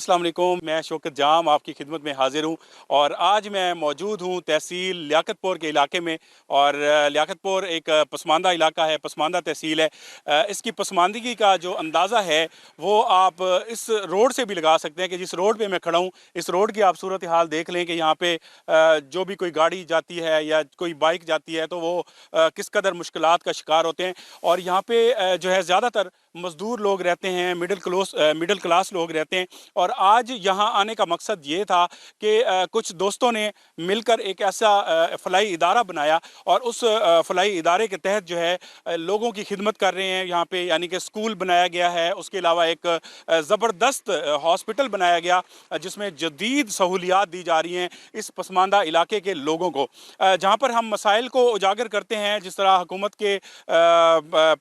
अस्सलाम वालेकुम। मैं शौकत जाम आपकी खिदमत में हाजिर हूँ और आज मैं मौजूद हूँ तहसील लियाकतपुर के इलाके में। और लियाकतपुर एक पसमानदा इलाका है, पसमानदा तहसील है। इसकी पसमानदगी का जो अंदाज़ा है वो आप इस रोड से भी लगा सकते हैं कि जिस रोड पे मैं खड़ा हूँ, इस रोड की आप सूरत हाल देख लें कि यहाँ पे जो भी कोई गाड़ी जाती है या कोई बाइक जाती है तो वो किस कदर मुश्किलात का शिकार होते हैं। और यहाँ पे जो है ज़्यादातर मज़दूर लोग रहते हैं, मिडिल क्लास लोग रहते हैं। और आज यहाँ आने का मकसद ये था कि कुछ दोस्तों ने मिलकर एक ऐसा फलाही इदारा बनाया और उस फलाही इदारे के तहत जो है लोगों की खिदमत कर रहे हैं यहाँ पे। यानी कि स्कूल बनाया गया है, उसके अलावा एक ज़बरदस्त हॉस्पिटल बनाया गया जिसमें जदीद सहूलियात दी जा रही हैं इस पसमानदा इलाके के लोगों को। जहाँ पर हम मसाइल को उजागर करते हैं, जिस तरह हुकूमत के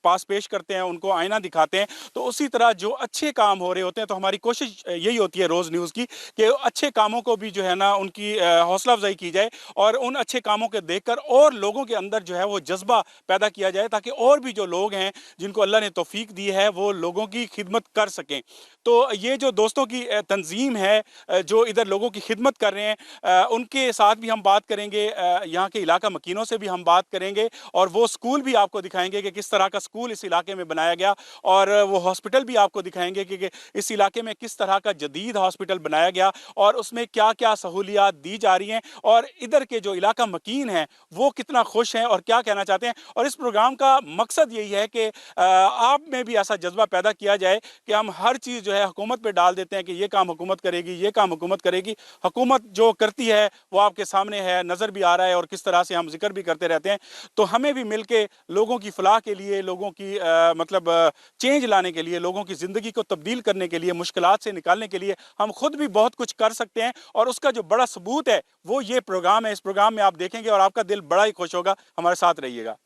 पास पेश करते हैं, उनको आईना दिखाते हैं, तो उसी तरह जो अच्छे काम हो रहे होते हैं तो हमारी कोशिश यही होती है रोज़ न्यूज़ की कि अच्छे कामों को भी जो है ना उनकी हौसला अफजाई की जाए और उन अच्छे कामों को देखकर और लोगों के अंदर जो है वो जज्बा पैदा किया जाए ताकि और भी जो लोग हैं जिनको अल्लाह ने तौफीक दी है वो लोगों की खिदमत कर सकें। तो ये जो दोस्तों की तंजीम है जो इधर लोगों की खिदमत कर रहे हैं, उनके साथ भी हम बात करेंगे, यहाँ के इलाका मकीनों से भी हम बात करेंगे और वो स्कूल भी आपको दिखाएंगे कि किस तरह का स्कूल इस इलाके में बनाया गया और वो हॉस्पिटल भी आपको दिखाएंगे कि इस इलाके में किस तरह का जदीद हॉस्पिटल बनाया गया और उसमें क्या क्या सहूलियात दी जा रही हैं और इधर के जो इलाका मकीन हैं वो कितना खुश हैं और क्या कहना चाहते हैं। और इस प्रोग्राम का मकसद यही है कि आप में भी ऐसा जज्बा पैदा किया जाए कि हम हर चीज़ जो है हुकूमत पे डाल देते हैं कि ये काम हुकूमत करेगी, ये काम हुकूमत करेगी। हुकूमत जो करती है वो आपके सामने है, नज़र भी आ रहा है और किस तरह से हम जिक्र भी करते रहते हैं। तो हमें भी मिल के लोगों की फलाह के लिए, लोगों की मतलब चेंज लाने के लिए, लोगों की ज़िंदगी को तब्दील करने के लिए, मुश्किलात से निकालने के लिए हम खुद भी बहुत कुछ कर सकते हैं। और उसका जो बड़ा सबूत है वो ये प्रोग्राम है। इस प्रोग्राम में आप देखेंगे और आपका दिल बड़ा ही खुश होगा। हमारे साथ रहिएगा।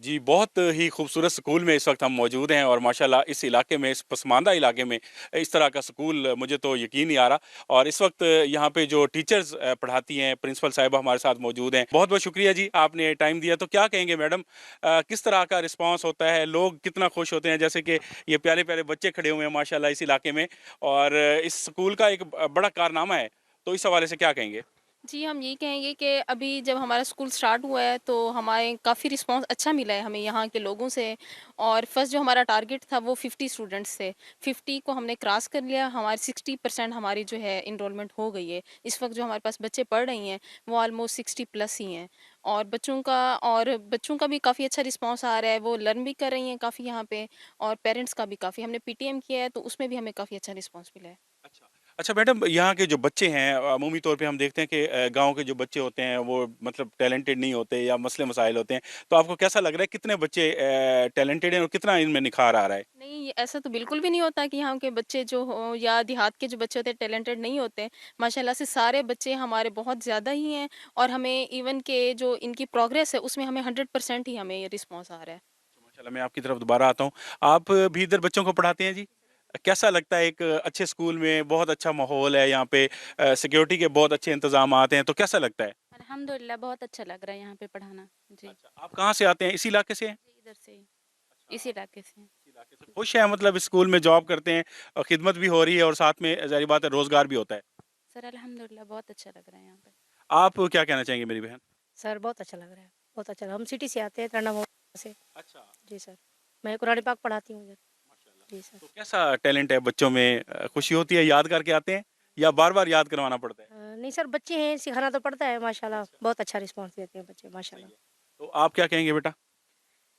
जी, बहुत ही खूबसूरत स्कूल में इस वक्त हम मौजूद हैं और माशाल्लाह इस इलाके में, इस पसमानदा इलाके में इस तरह का स्कूल मुझे तो यकीन नहीं आ रहा। और इस वक्त यहाँ पे जो टीचर्स पढ़ाती हैं, प्रिंसिपल साहिबा हमारे साथ मौजूद हैं। बहुत बहुत शुक्रिया जी, आपने टाइम दिया। तो क्या कहेंगे मैडम, किस तरह का रिस्पॉन्स होता है, लोग कितना खुश होते हैं? जैसे कि ये प्यारे प्यारे बच्चे खड़े हुए हैं माशाल्लाह इस इलाके में और इस स्कूल का एक बड़ा कारनामा है, तो इस हवाले से क्या कहेंगे? जी, हम यही कहेंगे कि अभी जब हमारा स्कूल स्टार्ट हुआ है तो हमारे काफ़ी रिस्पॉन्स अच्छा मिला है हमें यहाँ के लोगों से। और फर्स्ट जो हमारा टारगेट था वो 50 स्टूडेंट्स थे। 50 को हमने क्रॉस कर लिया, हमारी 60% हमारी जो है एनरोलमेंट हो गई है। इस वक्त जो हमारे पास बच्चे पढ़ रही हैं वो ऑलमोस्ट 60 प्लस ही हैं। और बच्चों का भी काफ़ी अच्छा रिस्पॉन्स आ रहा है, वो लर्न भी कर रही हैं काफ़ी यहाँ पे। और पेरेंट्स का भी काफ़ी, हमने पीटीएम किया है तो उसमें भी हमें काफ़ी अच्छा रिस्पॉन्स मिला है। अच्छा। अच्छा मैडम, यहाँ के जो बच्चे हैं अमूमी तौर पे हम देखते हैं कि गाँव के जो बच्चे होते हैं वो मतलब टैलेंटेड नहीं होते या मसले-मसाइल होते हैं। तो आपको कैसा लग रहा है कितने बच्चे टैलेंटेड हैं और कितना इनमें निखार आ रहा है? नहीं, ये ऐसा तो बिल्कुल भी नहीं होता कि यहाँ के बच्चे जो हों या देहात के जो बच्चे होते हैं टैलेंटेड नहीं होते। माशाल्लाह से सारे बच्चे हमारे बहुत ज़्यादा ही हैं। और हमें इवन के जो इनकी प्रोग्रेस है उसमें हमें 100% ही हमें ये रिस्पॉन्स आ रहा है। माशाल्लाह, मैं आपकी तरफ दोबारा आता हूँ। आप भी इधर बच्चों को पढ़ाते हैं जी? कैसा लगता है एक अच्छे स्कूल में बहुत अच्छा माहौल है यहाँ पे, सिक्योरिटी के बहुत अच्छे इंतज़ामात हैं, तो कैसा लगता है? अल्हम्दुलिल्लाह बहुत अच्छा लग रहा है यहाँ पे पढ़ाना। जी। अच्छा, आप कहाँ से आते हैं? इसी इलाके से हैं? जी, इधर से ही, अच्छा, इसी इलाके से। इसी इलाके से खुश हैं मतलब इस स्कूल में जॉब करते हैं और खिदमत भी हो रही है और साथ में ज़ाहिर बात है रोज़गार भी होता है। सर अल्हम्दुलिल्लाह बहुत अच्छा लग रहा है यहाँ पे। आप क्या कहना चाहेंगे मेरी बहन? सर बहुत अच्छा लग रहा है, बहुत अच्छा लगा। हम सिटी से आते हैं, तरना मोहल्ला से। अच्छा, जी सर, मैं कुरान पाक पढ़ाती हूँ इधर। माशाल्लाह। जी सर। तो कैसा टैलेंट है बच्चों में? खुशी होती है याद करके आते हैं या बार-बार याद करवाना पड़ता है? नहीं सर, बच्चे हैं, सिखाना तो पड़ता है माशाल्लाह। अच्छा, बहुत अच्छा रिस्पॉन्स देते हैं बच्चे सही माशाल्लाह। है। तो आप क्या कहेंगे बेटा?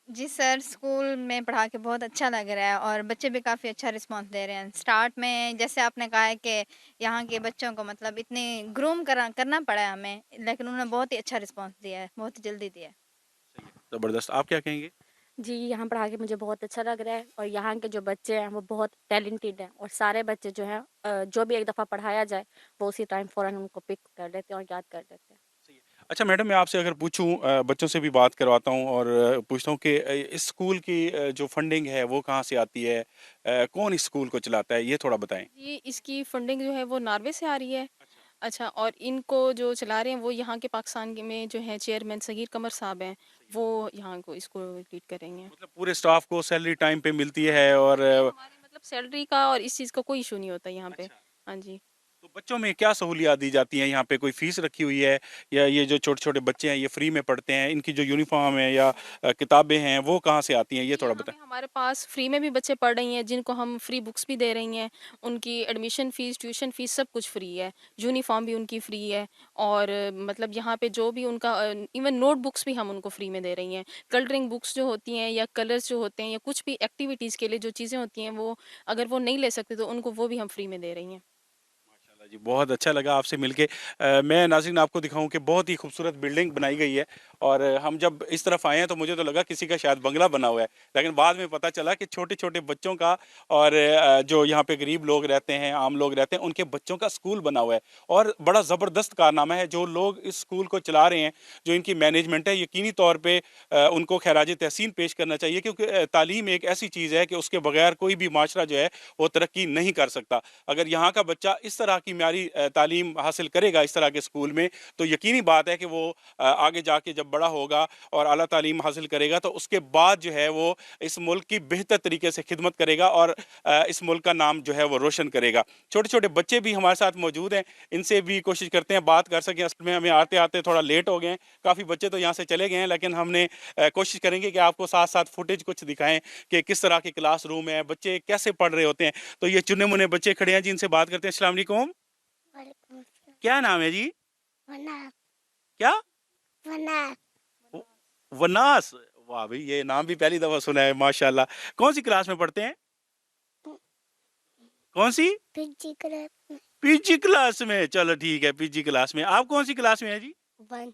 जी सर, स्कूल में पढ़ा के बहुत अच्छा लग रहा है और बच्चे भी काफ़ी अच्छा रिस्पॉन्स दे रहे हैं। स्टार्ट में जैसे आपने कहा है कि यहाँ के बच्चों को मतलब इतनी ग्रूम करना पड़ा है हमें, लेकिन उन्होंने बहुत ही अच्छा रिस्पॉन्स दिया है, बहुत ही जल्दी दिया है। सही है, ज़बरदस्त। आप क्या कहेंगे? जी, यहाँ पढ़ा के मुझे बहुत अच्छा लग रहा है और यहाँ के जो बच्चे हैं वो बहुत टैलेंटेड हैं और सारे बच्चे जो हैं जो भी एक दफ़ा पढ़ाया जाए वो उसी टाइम फ़ौरन उनको पिक कर लेते हैं और याद कर लेते हैं। सही है। अच्छा मैडम, मैं आपसे अगर पूछूं, बच्चों से भी बात करवाता हूं और पूछता हूं कि इस स्कूल की जो फंडिंग है वो कहाँ से आती है, कौन इस स्कूल को चलाता है, ये थोड़ा बताएं। ये इसकी फंडिंग जो है वो नॉर्वे से आ रही है। अच्छा, और इनको जो चला रहे हैं वो यहाँ के पाकिस्तान में जो है चेयरमैन सगीर कमर साहब हैं, वो यहाँ को इसको लीड करेंगे। मतलब पूरे स्टाफ को सैलरी टाइम पे मिलती है और जी, हमारे मतलब सैलरी का और इस चीज़ का कोई इशू नहीं होता यहाँ पे। अच्छा, हाँ जी। तो बच्चों में क्या सहूलियात दी जाती हैं यहाँ पे, कोई फीस रखी हुई है या ये जो छोटे छोटे बच्चे हैं ये फ्री में पढ़ते हैं, इनकी जो यूनिफॉर्म है या किताबें हैं वो कहाँ से आती हैं, ये जी, थोड़ा यहाँ बताएं। पे हमारे पास फ्री में भी बच्चे पढ़ रही हैं, जिनको हम फ्री बुक्स भी दे रही हैं। उनकी एडमिशन फ़ीस, ट्यूशन फ़ीस सब कुछ फ्री है। यूनिफ़ॉर्म भी उनकी फ्री है और मतलब यहाँ पे जो भी उनका इवन नोटबुक्स भी हम उनको फ्री में दे रही हैं। कलरिंग बुक्स जो होती हैं या कलर्स जो होते हैं या कुछ भी एक्टिविटीज़ के लिए जो चीज़ें होती हैं, वो अगर वो नहीं ले सकते तो उनको वो भी हम फ्री में दे रही हैं। माशाल्लाह जी, बहुत अच्छा लगा आपसे मिलके। मैं नाज़रीन आपको दिखाऊं कि बहुत ही खूबसूरत बिल्डिंग बनाई गई है और हम जब इस तरफ आए हैं तो मुझे तो लगा किसी का शायद बंगला बना हुआ है, लेकिन बाद में पता चला कि छोटे छोटे बच्चों का और जो यहाँ पे गरीब लोग रहते हैं, आम लोग रहते हैं, उनके बच्चों का स्कूल बना हुआ है और बड़ा ज़बरदस्त कारनामा है जो लोग इस स्कूल को चला रहे हैं, जो इनकी मैनेजमेंट है, यकीनी तौर पर उनको खैराज तहसीन पेश करना चाहिए क्योंकि तालीम एक ऐसी चीज़ है कि उसके बगैर कोई भी माशरा जो है वो तरक्की नहीं कर सकता। अगर यहाँ का बच्चा इस तरह की म्यारी तालीम हासिल करेगा इस तरह के स्कूल में, तो यकीनी बात है कि वो आगे जाके जब बड़ा होगा और आला तालीम हासिल करेगा तो उसके बाद जो है वो इस मुल्क की बेहतर तरीके से खिदमत करेगा और इस मुल्क का नाम जो है वो रोशन करेगा। छोटे छोटे बच्चे भी हमारे साथ मौजूद हैं, इनसे भी कोशिश करते हैं बात कर सकें। असल में हमें आते आते थोड़ा लेट हो गए हैं, काफ़ी बच्चे तो यहाँ से चले गए हैं, लेकिन हमने कोशिश करेंगे कि आपको साथ साथ फुटेज कुछ दिखाएं कि किस तरह के क्लासरूम है, बच्चे कैसे पढ़ रहे होते हैं। तो ये चुने मुने बच्चे खड़े हैं जिनसे बात करते हैं। अस्सलाम वालेकुम, वालेकुम अस्सलाम। क्या नाम है जी? वना क्या? वना व- वनास। वाह भाई, ये नाम भी पहली दफा सुना है, माशाल्लाह। कौन सी क्लास में पढ़ते हैं? कौन सी? पिज्जी करे पीजी क्लास में, चलो ठीक है, पीजी क्लास में। आप कौन सी क्लास में है जी? वन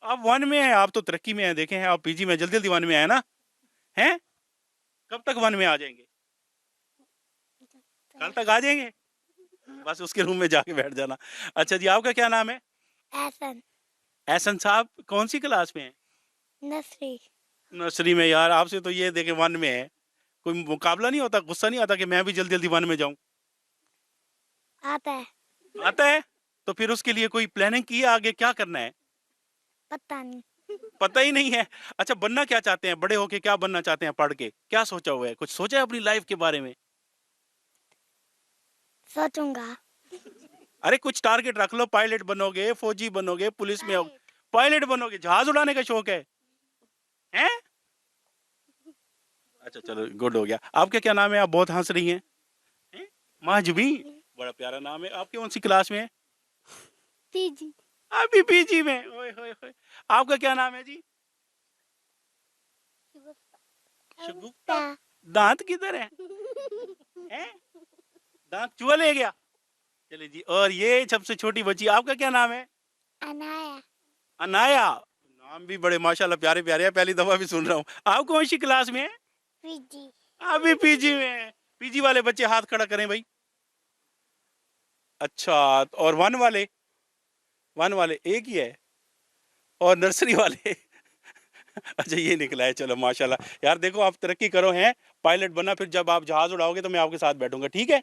आप वन में हैं, आप तो तरक्की में हैं, देखें हैं आप पीजी में, जल्दी जल्दी वन में आए ना। हैं? कब तक वन में आ जाएंगे? कल तक आ जाएंगे? बस उसके रूम में जाके बैठ जाना। अच्छा जी, आपका क्या नाम है? एसन एहसन साहब, कौन सी क्लास में है? नसरी नर्सरी में। यार आपसे तो ये देखे वन में है, कोई मुकाबला नहीं होता, गुस्सा नहीं आता कि मैं भी जल्दी जल्दी वन में जाऊं? आता है आता है। तो फिर उसके लिए कोई प्लानिंग की है, आगे क्या करना है? पता नहीं पता ही नहीं है। अच्छा, बनना क्या चाहते हैं, बड़े होके क्या बनना चाहते हैं, पढ़ के क्या सोचा हुआ है, कुछ सोचा है अपनी लाइफ के बारे में? सोचूंगा अरे कुछ टारगेट रख लो, पायलट बनोगे, फौजी बनोगे, पुलिस में हो, पायलट बनोगे, जहाज उड़ाने का शौक है? हैं? अच्छा चलो, गुड हो गया। आपका क्या नाम है, आप बहुत हंस रही हैं? हैं? माजबी, बड़ा प्यारा नाम है। आप कौन सी क्लास में है? पीजी अभी पीजी में, ओए होए होए। आपका क्या नाम है जी? शगुफ्ता। दांत किधर है? हैं? दांत चूहा ले गया? चले जी। और ये सबसे छोटी बच्ची, आपका क्या नाम है? अनाया अनाया। नाम भी बड़े माशाल्लाह प्यारे प्यारे हैं, पहली दफा भी सुन रहा हूँ। आप कौन सी क्लास में है? पीजी अभी पीजी में है। पीजी वाले बच्चे हाथ खड़ा करें भाई। अच्छा, और वन वाले? वन वाले एक ही है और नर्सरी वाले अच्छा ये निकला है, चलो माशाल्लाह। यार देखो, आप तरक्की करो, हैं पायलट बनना, फिर जब आप जहाज उड़ाओगे तो मैं आपके साथ बैठूंगा, ठीक है?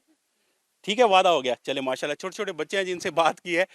ठीक है, वादा हो गया। चले माशाल्लाह, छोटे छोटे बच्चे हैं जिनसे बात की है।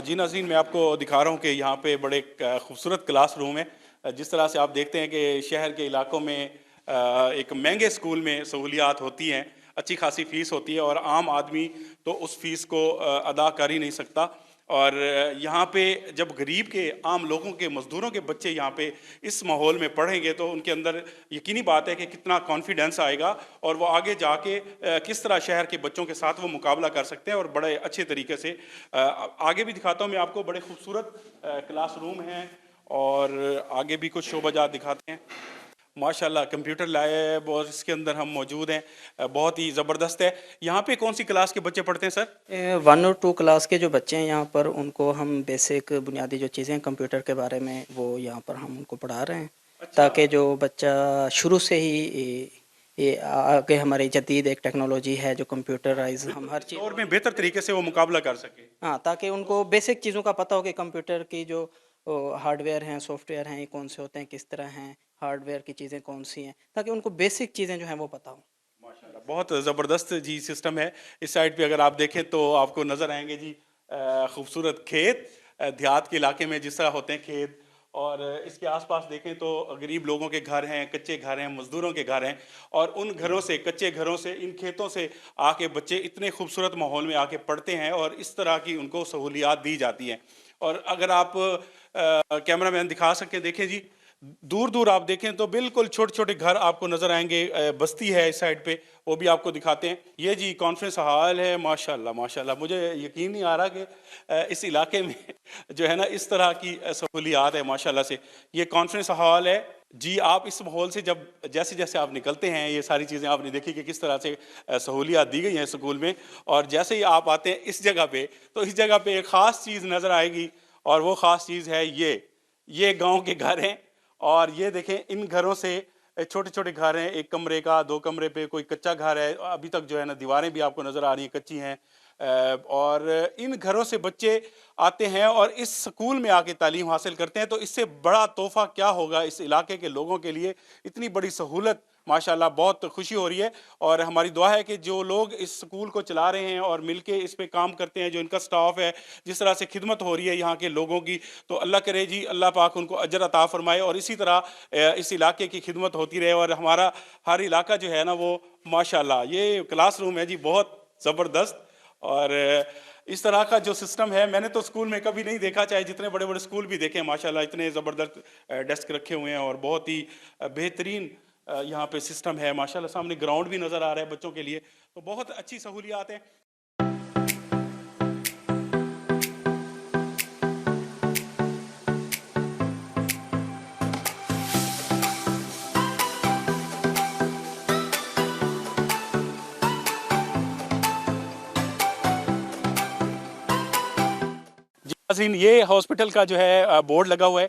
जी नाज़रीन, मैं आपको दिखा रहा हूँ कि यहाँ पे बड़े खूबसूरत क्लासरूम है। जिस तरह से आप देखते हैं कि शहर के इलाकों में एक महंगे स्कूल में सहूलियात होती हैं, अच्छी खासी फ़ीस होती है और आम आदमी तो उस फ़ीस को अदा कर ही नहीं सकता। और यहाँ पे जब गरीब के, आम लोगों के, मज़दूरों के बच्चे यहाँ पे इस माहौल में पढ़ेंगे तो उनके अंदर यकीनी बात है कि कितना कॉन्फिडेंस आएगा और वो आगे जाके किस तरह शहर के बच्चों के साथ वो मुकाबला कर सकते हैं और बड़े अच्छे तरीके से। आगे भी दिखाता हूँ मैं आपको, बड़े खूबसूरत क्लासरूम हैं और आगे भी कुछ शोबाजात दिखाते हैं। माशाल्लाह कंप्यूटर लैब और इसके अंदर हम मौजूद हैं। बहुत ही ज़बरदस्त है। यहाँ पे कौन सी क्लास के बच्चे पढ़ते हैं सर? 1 और 2 क्लास के जो बच्चे हैं यहाँ पर, उनको हम बेसिक बुनियादी जो चीज़ें कंप्यूटर के बारे में वो यहाँ पर हम उनको पढ़ा रहे हैं, ताकि जो बच्चा शुरू से ही ये आगे हमारी जदीद एक टेक्नोलॉजी है जो कंप्यूटराइज, हम हर चीज़ और में बेहतर तरीके से वो मुकाबला कर सके। हाँ, ताकि उनको बेसिक चीज़ों का पता हो कि कंप्यूटर की जो हार्डवेयर हैं, सॉफ्टवेयर हैं, ये कौन से होते हैं, किस तरह हैं, हार्डवेयर की चीज़ें कौन सी हैं, ताकि उनको बेसिक चीज़ें जो हैं वो पता हो। माशाल्लाह बहुत ज़बरदस्त जी सिस्टम है। इस साइड पे अगर आप देखें तो आपको नज़र आएंगे जी खूबसूरत खेत, देहात के इलाके में जिस तरह होते हैं खेत, और इसके आसपास देखें तो गरीब लोगों के घर हैं, कच्चे घर हैं, मज़दूरों के घर हैं, और उन घरों से, कच्चे घरों से, इन खेतों से आके बच्चे इतने खूबसूरत माहौल में आके पढ़ते हैं और इस तरह की उनको सहूलियात दी जाती हैं। और अगर आप कैमरा मैन दिखा सकें, देखें जी, दूर दूर आप देखें तो बिल्कुल छोटे छोटे घर आपको नज़र आएंगे। बस्ती है इस साइड पे, वो भी आपको दिखाते हैं। ये जी कॉन्फ्रेंस हॉल है। माशाल्लाह माशाल्लाह, मुझे यकीन नहीं आ रहा कि इस इलाके में जो है ना इस तरह की सहूलियात है माशाल्लाह से। ये कॉन्फ्रेंस हॉल है जी। आप इस माहौल से जब जैसे जैसे आप निकलते हैं, ये सारी चीज़ें आपने देखी कि किस तरह से सहूलियात दी गई हैं स्कूल में, और जैसे ही आप आते हैं इस जगह पे तो इस जगह पे एक ख़ास चीज़ नज़र आएगी, और वो ख़ास चीज़ है ये गाँव के घर हैं। और ये देखें, इन घरों से छोटे छोटे घर हैं, 1 कमरे का, 2 कमरे पे, कोई कच्चा घर है, अभी तक जो है ना दीवारें भी आपको नज़र आ रही हैं कच्ची हैं। और इन घरों से बच्चे आते हैं और इस स्कूल में आके तालीम हासिल करते हैं। तो इससे बड़ा तोहफ़ा क्या होगा इस इलाके के लोगों के लिए, इतनी बड़ी सहूलत। माशाल्लाह बहुत खुशी हो रही है, और हमारी दुआ है कि जो लोग इस स्कूल को चला रहे हैं और मिलके इस पे काम करते हैं, जो इनका स्टाफ है, जिस तरह से खिदमत हो रही है यहाँ के लोगों की, तो अल्लाह करे जी, अल्लाह पाक उनको अजर अता फरमाए, और इसी तरह इस इलाके की खिदमत होती रहे, और हमारा हर इलाका जो है ना वो माशाल्लाह। ये क्लासरूम है जी, बहुत ज़बरदस्त। और इस तरह का जो सिस्टम है मैंने तो स्कूल में कभी नहीं देखा, चाहे जितने बड़े बड़े स्कूल भी देखे माशाल्लाह, इतने ज़बरदस्त डेस्क रखे हुए हैं और बहुत ही बेहतरीन यहाँ पे सिस्टम है माशाल्लाह। सामने ग्राउंड भी नज़र आ रहा है बच्चों के लिए, तो बहुत अच्छी सहूलियात है। जी नाज़रीन, ये हॉस्पिटल का जो है बोर्ड लगा हुआ है,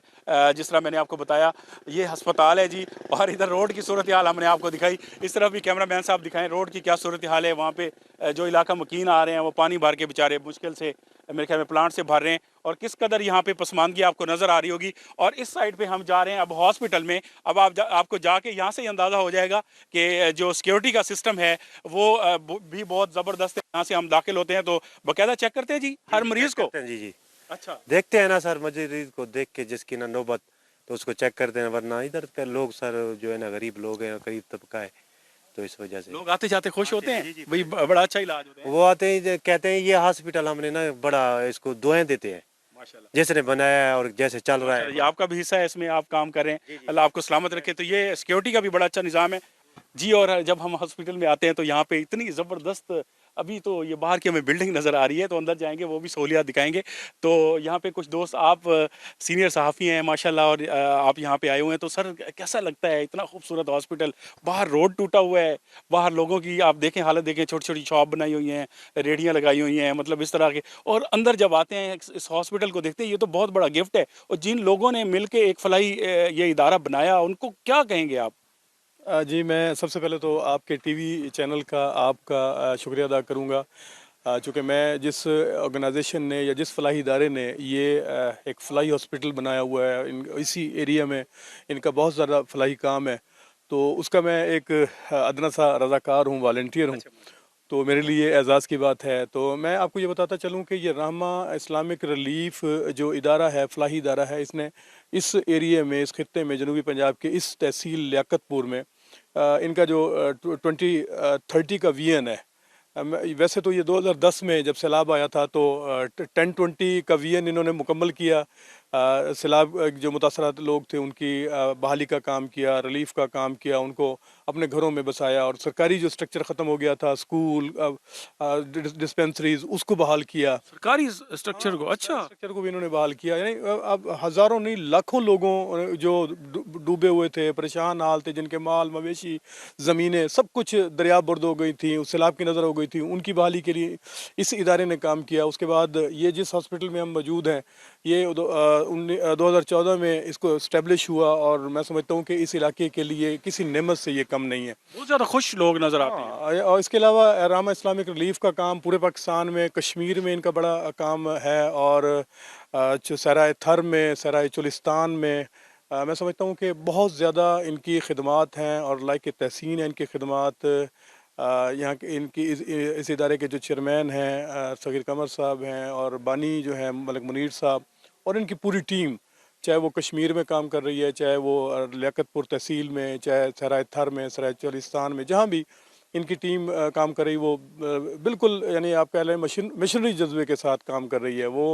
जिस तरह मैंने आपको बताया ये अस्पताल है जी। और इधर रोड की सूरत हाल हमने आपको दिखाई, इस तरफ भी कैमरा मैन साहब दिखाएं रोड की क्या सूरत हाल है। वहाँ पे जो इलाका मकीन आ रहे हैं वो पानी भर के बेचारे मुश्किल से मेरे ख्याल में प्लांट से भर रहे हैं, और किस कदर यहाँ पे पसमानदगी आपको नज़र आ रही होगी। और इस साइड पे हम जा रहे हैं अब हॉस्पिटल में। अब आपको जाके यहाँ से ही अंदाज़ा हो जाएगा कि जो सिक्योरिटी का सिस्टम है वो भी बहुत ज़बरदस्त है। यहाँ से हम दाखिल होते हैं तो बाकायदा चेक करते हैं जी हर मरीज़ को। जी जी, अच्छा, देखते हैं ना सर, मरीज को देख के जिसकी ना नौबत तो उसको चेक करते हैं, वरना इधर के लोग सर जो है ना गरीब लोग हैं, गरीब तबका है, तो इस वजह से लोग आते जाते खुश होते हैं भाई, बड़ा अच्छा इलाज होता है। वो आते हैं कहते हैं ये हॉस्पिटल हमने ना बड़ा इसको दुआएं देते हैं माशाल्लाह, जैसे ने बनाया है और जैसे चल रहा ये है। आपका भी हिस्सा है, इसमें आप काम कर रहे हैं, अल्लाह आपको सलामत रखे। तो ये सिक्योरिटी का भी बड़ा अच्छा निज़ाम है जी। और जब हम हॉस्पिटल में आते हैं तो यहाँ पे इतनी ज़बरदस्त, अभी तो ये बाहर की हमें बिल्डिंग नज़र आ रही है, तो अंदर जाएंगे वो भी सहूलियात दिखाएंगे। तो यहाँ पे कुछ दोस्त, आप सीनियर सहाफ़ी हैं माशाल्लाह, और आप यहाँ पे आए हुए हैं, तो सर कैसा लगता है इतना खूबसूरत हॉस्पिटल? बाहर रोड टूटा हुआ है, बाहर लोगों की आप देखें हालत देखें, छोटी छोटी शॉप बनाई हुई हैं, रेडियाँ लगाई हुई हैं, मतलब इस तरह के। और अंदर जब आते हैं इस हॉस्पिटल को देखते हैं, ये तो बहुत बड़ा गिफ्ट है। और जिन लोगों ने मिल के एक फलाही ये इदारा बनाया, उनको क्या कहेंगे आप? जी, मैं सबसे पहले तो आपके टीवी चैनल का आपका शुक्रिया अदा करूँगा, चूँकि मैं जिस ऑर्गेनाइजेशन ने या जिस फलाही इदारे ने ये एक फलाही हॉस्पिटल बनाया हुआ है इसी एरिया में, इनका बहुत ज़्यादा फलाही काम है, तो उसका मैं एक अदना सा रज़ाकार हूँ, वॉलंटियर हूँ। तो मेरे लिए एज़ाज़ की बात है। तो मैं आपको ये बताता चलूँ कि ये रहमा इस्लामिक रिलीफ जो इदारा है, फलाही इदारा है, इसने इस एरिया में, इस खित्ते में, जनूबी पंजाब के इस तहसील लियाकतपुर में इनका जो 2030 का विजन है। वैसे तो ये 2010 में जब सैलाब आया था तो 10-20 का विजन इन्होंने मुकम्मल किया। सैलाब जो मुतासरात लोग थे उनकी बहाली का काम किया, रिलीफ का काम किया, उनको अपने घरों में बसाया, और सरकारी जो स्ट्रक्चर ख़त्म हो गया था, स्कूल, डिस्पेंसरीज, उसको बहाल किया। सरकारी स्ट्रक्चर को, अच्छा। स्ट्रक्चर को भी इन्होंने बहाल किया। यानी अब हज़ारों नहीं लाखों लोगों जो डूबे हुए थे, परेशान हाल थे, जिनके माल मवेशी, ज़मीनें, सब कुछ दरिया बुर्द हो गई थी, सैलाब की नज़र हो गई थी, उनकी बहाली के लिए इस इदारे ने काम किया। उसके बाद ये जिस हॉस्पिटल में हम मौजूद हैं, ये 2014 में इसको इस्टेब्लिश हुआ, और मैं समझता हूँ कि इस इलाके के लिए किसी नेमत से ये कम नहीं है। बहुत ज़्यादा खुश लोग नज़र आते हैं। और इसके अलावा रामा इस्लामिक रिलीफ का काम पूरे पाकिस्तान में, कश्मीर में इनका बड़ा काम है, और सराय थर में, सराय चुलिस्तान में मैं समझता हूँ कि बहुत ज़्यादा इनकी खिदमात हैं, और लायक तहसीन है इनकी खिदमात। यहाँ के इनकी इस इदारे के जो चेयरमैन हैं सगीर कमर साहब हैं, और बानी जो है मलिक मुनीर साहब, और इनकी पूरी टीम, चाहे वो कश्मीर में काम कर रही है, चाहे वो लियाकतपुर तहसील में, चाहे सराय थर में, सराय चोलिस्तान में, जहाँ भी इनकी टीम काम कर रही, वो बिल्कुल यानी आप कह लें मिशनरी जज्बे के साथ काम कर रही है। वो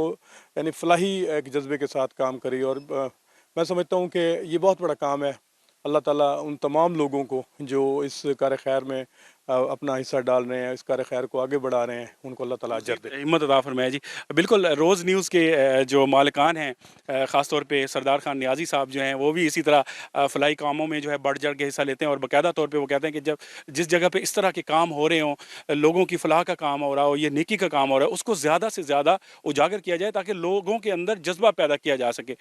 यानी फलाही एक जज्बे के साथ काम कर रही है, और मैं समझता हूँ कि ये बहुत बड़ा काम है। अल्लाह ताला उन तमाम लोगों को जो इस कार खैर में अपना हिस्सा डाल रहे हैं, इस कार खैर को आगे बढ़ा रहे हैं, उनको अल्लाह ताला अजर दे। हिम्मत अता फरमाए जी। बिल्कुल, रोज़ न्यूज़ के जो मालिकान हैं, ख़ास तौर पे सरदार खान नियाज़ी साहब जो हैं, वो भी इसी तरह फ़लाही कामों में जो है बढ़ चढ़ के हिस्सा लेते हैं, और बाकायदा तौर पे वो कहते हैं कि जब जिस जगह पे इस तरह के काम हो रहे हों, लोगों की फ़लाह का काम हो रहा हो, ये नेकी का काम हो रहा है, उसको ज़्यादा से ज़्यादा उजागर किया जाए, ताकि लोगों के अंदर जज्बा पैदा किया जा सके।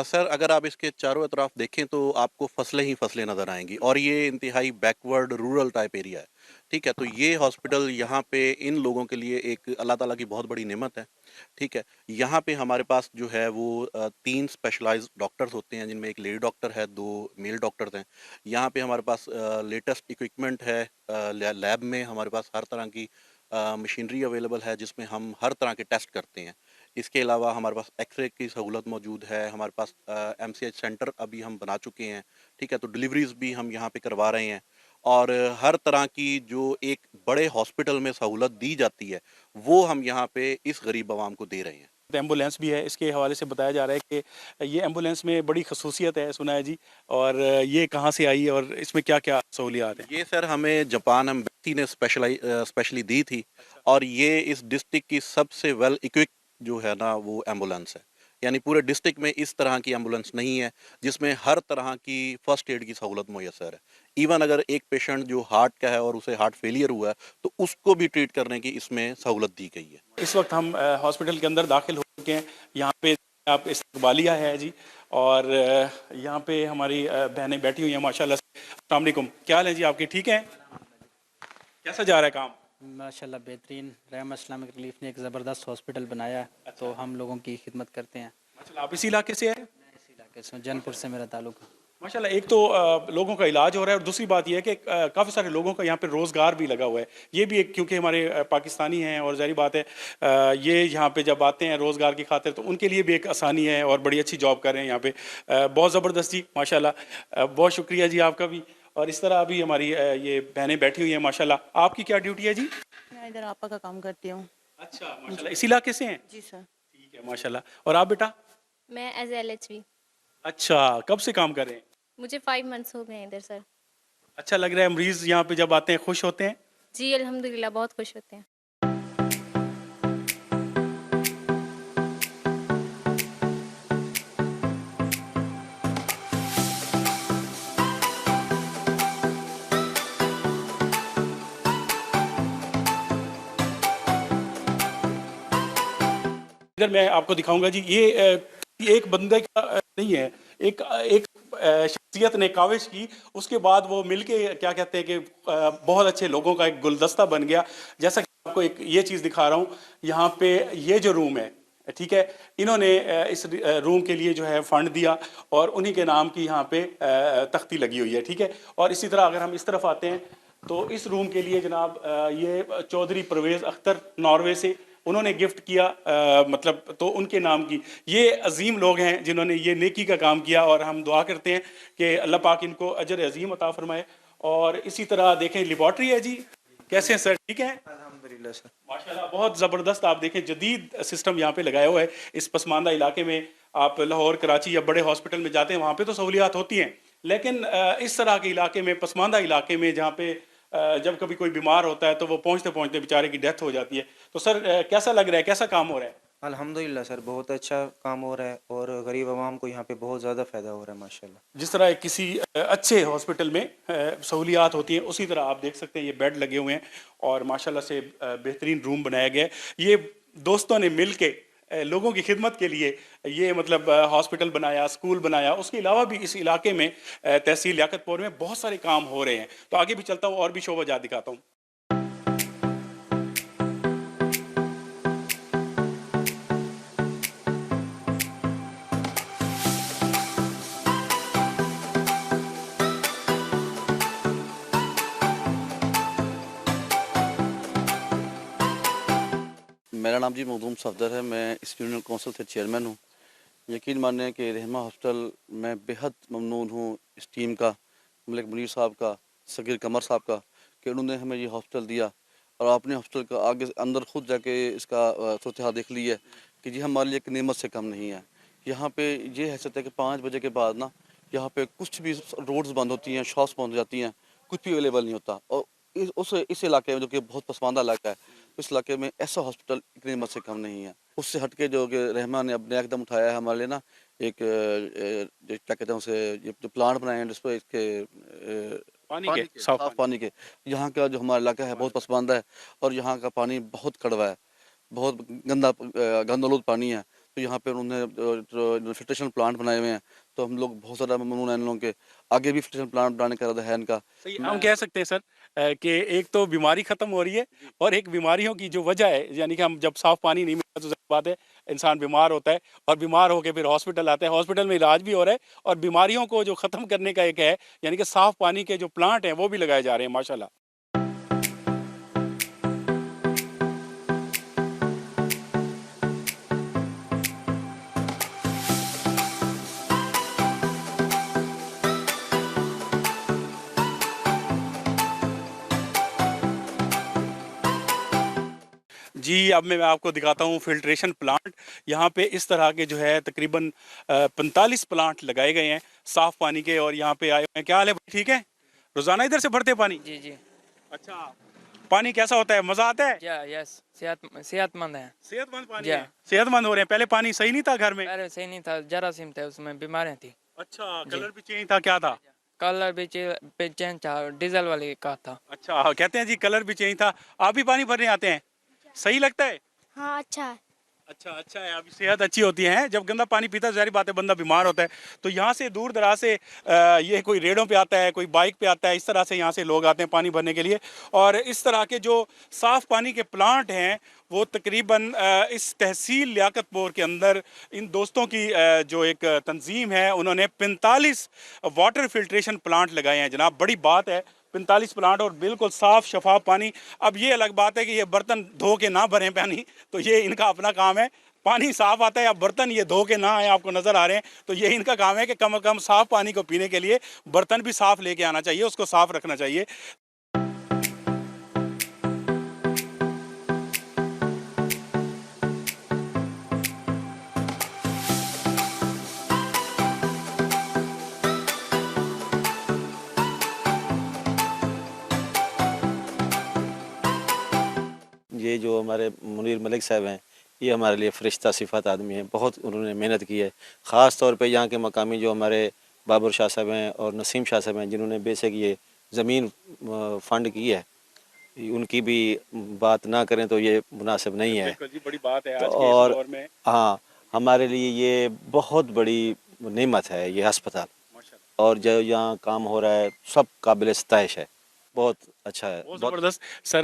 सर, अगर आप इसके चारों तरफ देखें तो आपको फसलें ही फसलें नज़र आएंगी, और ये इंतहाई बैकवर्ड रूरल टाइप एरिया है। ठीक है, तो ये हॉस्पिटल यहाँ पे इन लोगों के लिए एक अल्लाह ताला की बहुत बड़ी नेमत है। ठीक है, यहाँ पे हमारे पास जो है वो 3 स्पेशलाइज्ड डॉक्टर्स होते हैं, जिनमें एक लेडी डॉक्टर है, 2 मेल डॉक्टर्स हैं। यहाँ पे हमारे पास लेटेस्ट इक्विपमेंट है, लैब में हमारे पास हर तरह की मशीनरी अवेलेबल है, जिसमें हम हर तरह के टेस्ट करते हैं। इसके अलावा हमारे पास एक्सरे की सहूलत मौजूद है, हमारे पास MCH सेंटर अभी हम बना चुके हैं। ठीक है, तो डिलीवरीज भी हम यहाँ पे करवा रहे हैं, और हर तरह की जो एक बड़े हॉस्पिटल में सहूलत दी जाती है, वो हम यहाँ पे इस गरीब आवाम को दे रहे हैं। एम्बुलेंस भी है, इसके हवाले से बताया जा रहा है कि ये एम्बुलेंस में बड़ी खसूसियत है, सुना है जी, और ये कहाँ से आई और इसमें क्या क्या सहूलियात हैं? ये सर हमें जापान एम्बेसी ने स्पेशली दी थी, और ये इस डिस्ट्रिक्ट की सबसे वेल इक्विप्ड जो है ना वो एम्बुलेंस है। यानी पूरे डिस्ट्रिक्ट में इस तरह की एम्बुलेंस नहीं है, जिसमें हर तरह की फर्स्ट एड की सहूलत मुयसर है। इवन अगर एक पेशेंट जो हार्ट का है और उसे हार्ट फेलियर हुआ है, तो उसको भी ट्रीट करने की इसमें सहूलत दी गई है। इस वक्त हम हॉस्पिटल के अंदर दाखिल हो चुके हैं। यहाँ पे आप इस्तकबालिया है जी, और यहाँ पे हमारी बहनें बैठी हुई हैं माशाल्लाह से। अस्सलाम वालेकुम, क्या हाल है जी आपके, ठीक हैं? कैसा जा रहा है काम? माशाल्लाह बेहतरीन। रहमा इस्लामिक रिलीफ ने एक ज़बरदस्त हॉस्पिटल बनाया है, तो हम लोगों की खिदमत करते हैं। माशाल्लाह, आप इसी इलाके से हैं? मैं इसी इलाके से हूँ, जौनपुर से मेरा ताल्लुक है। माशाल्लाह, एक तो लोगों का इलाज हो रहा है, और दूसरी बात यह है कि काफ़ी सारे लोगों का यहाँ पे रोज़गार भी लगा हुआ है। ये भी एक, क्योंकि हमारे पाकिस्तानी हैं, और ज़ाहिर बात है ये यहाँ पे जब आते हैं रोज़गार की खातिर, तो उनके लिए भी एक आसानी है, और बड़ी अच्छी जॉब कर रहे हैं यहाँ पे। बहुत ज़बरदस्त जी, माशाल्लाह, बहुत शुक्रिया जी आपका भी। और इस तरह अभी हमारी ये बहनें बैठी हुई हैं माशाल्लाह। आपकी क्या ड्यूटी है जी? मैं इधर आपा का काम करती हूँ। अच्छा, माशाल्लाह, इसी इलाके से हैं? जी सर। ठीक है, माशाल्लाह। और आप बेटा? मैं एज LHV। अच्छा, कब से काम कर रहे हैं? मुझे 5 मंथ्स हो गए हैं इधर सर। अच्छा लग रहा है? मरीज यहाँ पे जब आते हैं खुश होते हैं? जी अल्हम्दुलिल्लाह, बहुत खुश होते हैं। इधर मैं आपको दिखाऊंगा जी, ये एक बंदे का नहीं है, एक एक शख्सियत ने काविश की, उसके बाद वो मिलके क्या कहते हैं कि बहुत अच्छे लोगों का एक गुलदस्ता बन गया। जैसा कि आपको एक ये चीज़ दिखा रहा हूँ, यहाँ पे ये जो रूम है, ठीक है, इन्होंने इस रूम के लिए जो है फ़ंड दिया और उन्हीं के नाम की यहाँ पे तख्ती लगी हुई है। ठीक है, और इसी तरह अगर हम इस तरफ आते हैं तो इस रूम के लिए जनाब ये चौधरी परवेज़ अख्तर नॉर्वे से उन्होंने गिफ्ट किया, मतलब तो उनके नाम की। ये अजीम लोग हैं जिन्होंने ये नेकी का काम किया और हम दुआ करते हैं कि अल्लाह पाक इनको अजर अजीम अता फरमाए। और इसी तरह देखें लेबॉर्ट्री है जी, कैसे हैं सर, ठीक है? अल्हम्दुलिल्लाह सर, माशाल्लाह बहुत ज़बरदस्त। आप देखें जदीद सिस्टम यहाँ पे लगाया हुआ है इस पसमानदा इलाके में। आप लाहौर, कराची या बड़े हॉस्पिटल में जाते हैं वहाँ पे तो सहूलियात होती हैं, लेकिन इस तरह के इलाके में, पसमानदा इलाके में, जहाँ पे जब कभी कोई बीमार होता है तो वो पहुँचते पहुँचते बेचारे की डेथ हो जाती है। तो सर कैसा लग रहा है, कैसा काम हो रहा है? अल्हम्दुलिल्लाह सर, बहुत अच्छा काम हो रहा है और गरीब आवाम को यहाँ पे बहुत ज़्यादा फ़ायदा हो रहा है माशाल्लाह। जिस तरह किसी अच्छे हॉस्पिटल में सहूलियात होती हैं उसी तरह आप देख सकते हैं ये बेड लगे हुए हैं और माशाल्लाह से बेहतरीन रूम बनाया गया है। ये दोस्तों ने मिल के लोगों की खिदमत के लिए ये मतलब हॉस्पिटल बनाया, स्कूल बनाया। उसके अलावा भी इस इलाके में तहसील लियाकतपुर में बहुत सारे काम हो रहे हैं। तो आगे भी चलता हूँ और भी शोबा जात दिखाता हूँ। मेरा नाम जी मखदूम सफदर है, मैं इस यूनियन काउंसिल से चेयरमैन हूँ। यकीन मानिए कि रहमा हॉस्पिटल मैं बेहद ममनून हूँ इस टीम का, मलिक मुनीर साहब का, सगीर कमर साहब का, कि उन्होंने हमें ये हॉस्पिटल दिया और आपने हॉस्पिटल का आगे अंदर खुद जाके इसका सूरत हाल देख ली है कि जी हमारे लिए एक नेमत से कम नहीं है। यहाँ पे ये हैसियत है कि 5 बजे के बाद ना यहाँ पे कुछ भी रोड्स बंद होती हैं, शॉप्स बंद हो जाती हैं, कुछ भी अवेलेबल नहीं होता। और इस इलाके में जो कि बहुत पसमानदा इलाका है, तो इस इलाके में ऐसा हॉस्पिटल एक नेमत से कम नहीं है। उससे हट के जो कि रहमान ने अपने एकदम उठाया है हमारे लिए ना, एक क्या कहते हैं उसे, ये जो प्लांट बनाए हैं जिसपे इसके साफ पानी के। यहाँ का जो हमारा इलाका है बहुत पसमानदा है और यहाँ का पानी बहुत कड़वा है, बहुत गंदआलूद पानी है। तो यहाँ पे उन्होंने फिल्ट्रेशन प्लांट बनाए हुए हैं, तो हम लोग बहुत ज़्यादा ममनून हैं इन लोगों के। आगे भी फिल्ट्रेशन प्लांट बनाने का इरादा है इनका। सही, हम कह सकते हैं सर कि एक तो बीमारी ख़त्म हो रही है और एक बीमारियों की जो वजह है, यानी कि हम जब साफ़ पानी नहीं मिलता तो ज़ाहिर बात है इंसान बीमार होता है और बीमार होकर फिर हॉस्पिटल आता है, हॉस्पिटल में इलाज भी हो रहा है और बीमारियों को जो ख़त्म करने का एक है, यानी कि साफ़ पानी के जो प्लांट हैं वो भी लगाए जा रहे हैं माशाल्लाह। जी, अब मैं आपको दिखाता हूँ फ़िल्ट्रेशन प्लांट। यहाँ पे इस तरह के जो है तकरीबन 45 प्लांट लगाए गए हैं साफ़ पानी के और यहाँ पे आए हुए हैं। क्या हाल है भाई, ठीक है? रोज़ाना इधर से भरते हैं पानी? जी जी। अच्छा, पानी कैसा होता है, मज़ा आता है? यस, सेहतमंद है। सेहतमंद पानी जी। है? सेहतमंद हो रहे हैं। पहले पानी सही नहीं था घर में? पहले सही नहीं था, जरासीम थे उसमें, बीमारियां थी। अच्छा, कलर भी चेंज था, क्या था? कलर भी चेंज था, डीजल वाले का था। अच्छा, कहते हैं जी कलर भी चेंज था। आप भी पानी भरने आते हैं? सही लगता है? हाँ, अच्छा है। अच्छा है, अभी सेहत अच्छी होती है। जब गंदा पानी पीता है ज़ाहिर बात है बंदा बीमार होता है। तो यहाँ से दूर दराज से ये कोई रेड़ों पे आता है, कोई बाइक पे आता है, इस तरह से यहाँ से लोग आते हैं पानी भरने के लिए। और इस तरह के जो साफ़ पानी के प्लांट हैं वो तकरीबन इस तहसील लियाकतपुर के अंदर इन दोस्तों की जो एक तंजीम है उन्होंने 45 वाटर फिल्ट्रेशन प्लांट लगाए हैं जनाब। बड़ी बात है, 45 प्लांट और बिल्कुल साफ़ शफाफ पानी। अब ये अलग बात है कि ये बर्तन धो के ना भरें पानी, तो ये इनका अपना काम है। पानी साफ़ आता है या बर्तन ये धो के ना आए, आपको नज़र आ रहे हैं, तो ये इनका काम है कि कम से कम साफ़ पानी को पीने के लिए बर्तन भी साफ़ लेके आना चाहिए, उसको साफ़ रखना चाहिए। ये जो हमारे मुनीर मलिक साहब हैं, ये हमारे लिए फ़रिश्ता सिफ़ात आदमी हैं। बहुत उन्होंने मेहनत की है। ख़ास तौर पे यहाँ के मकामी जो हमारे बाबर शाह साहब हैं और नसीम शाह साहब हैं, जिन्होंने बेशक ये ज़मीन फ़ंड की है, उनकी भी बात ना करें तो ये मुनासिब नहीं है। बिल्कुल जी, बड़ी बात है आज तो के इस और दौर में। हाँ, हमारे लिए ये बहुत बड़ी नेमत है ये अस्पताल, और जो यहाँ काम हो रहा है सब काबिल सताइश है। बहुत अच्छा है, बहुत ज़बरदस्त सर,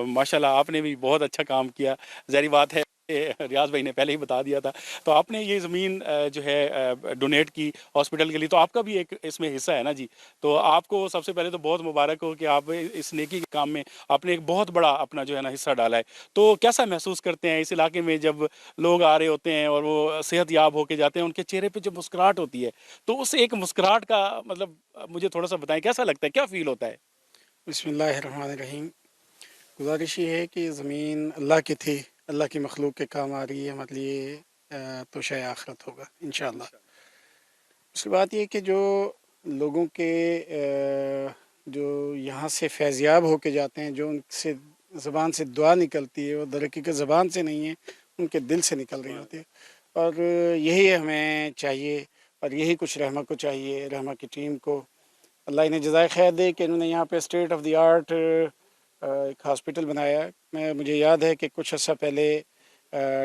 माशाल्लाह आपने भी बहुत अच्छा काम किया। ज़ाहिर बात है रियाज भाई ने पहले ही बता दिया था। तो आपने ये ज़मीन जो है डोनेट की हॉस्पिटल के लिए, तो आपका भी एक इसमें हिस्सा है ना जी। तो आपको सबसे पहले तो बहुत मुबारक हो कि आप इस नेकी के काम में आपने एक बहुत बड़ा अपना जो है ना हिस्सा डाला है। तो कैसा महसूस करते हैं इस इलाके में जब लोग आ रहे होते हैं और वो सेहतयाब होके जाते हैं, उनके चेहरे पे जो मुस्कुराहट होती है, तो उस एक मुस्कुराहट का मतलब मुझे थोड़ा सा बताएं, कैसा लगता है, क्या फील होता है? बिस्मिल्लाहिर्रहमानिर्रहीम। गुजारिश ये है कि ज़मीन अल्लाह की थी, अल्लाह की मखलूक के काम आ रही है, हमारे लिए तो शायद आखिरत होगा इंशाअल्लाह। उसके बाद ये कि जो लोगों के जो यहाँ से फैज़याब होके जाते हैं, जो उनसे ज़बान से दुआ निकलती है, वो दरहकीकत ज़बान से नहीं है, उनके दिल से निकल रही होती है। और यही हमें चाहिए और यही कुछ रहमा को चाहिए, रहमा की टीम को। अल्लाह इन्हें जज़ाए खैर दे कि इन्होंने यहाँ पे स्टेट ऑफ द आर्ट एक हॉस्पिटल बनाया। मुझे याद है कि कुछ अर्सा पहले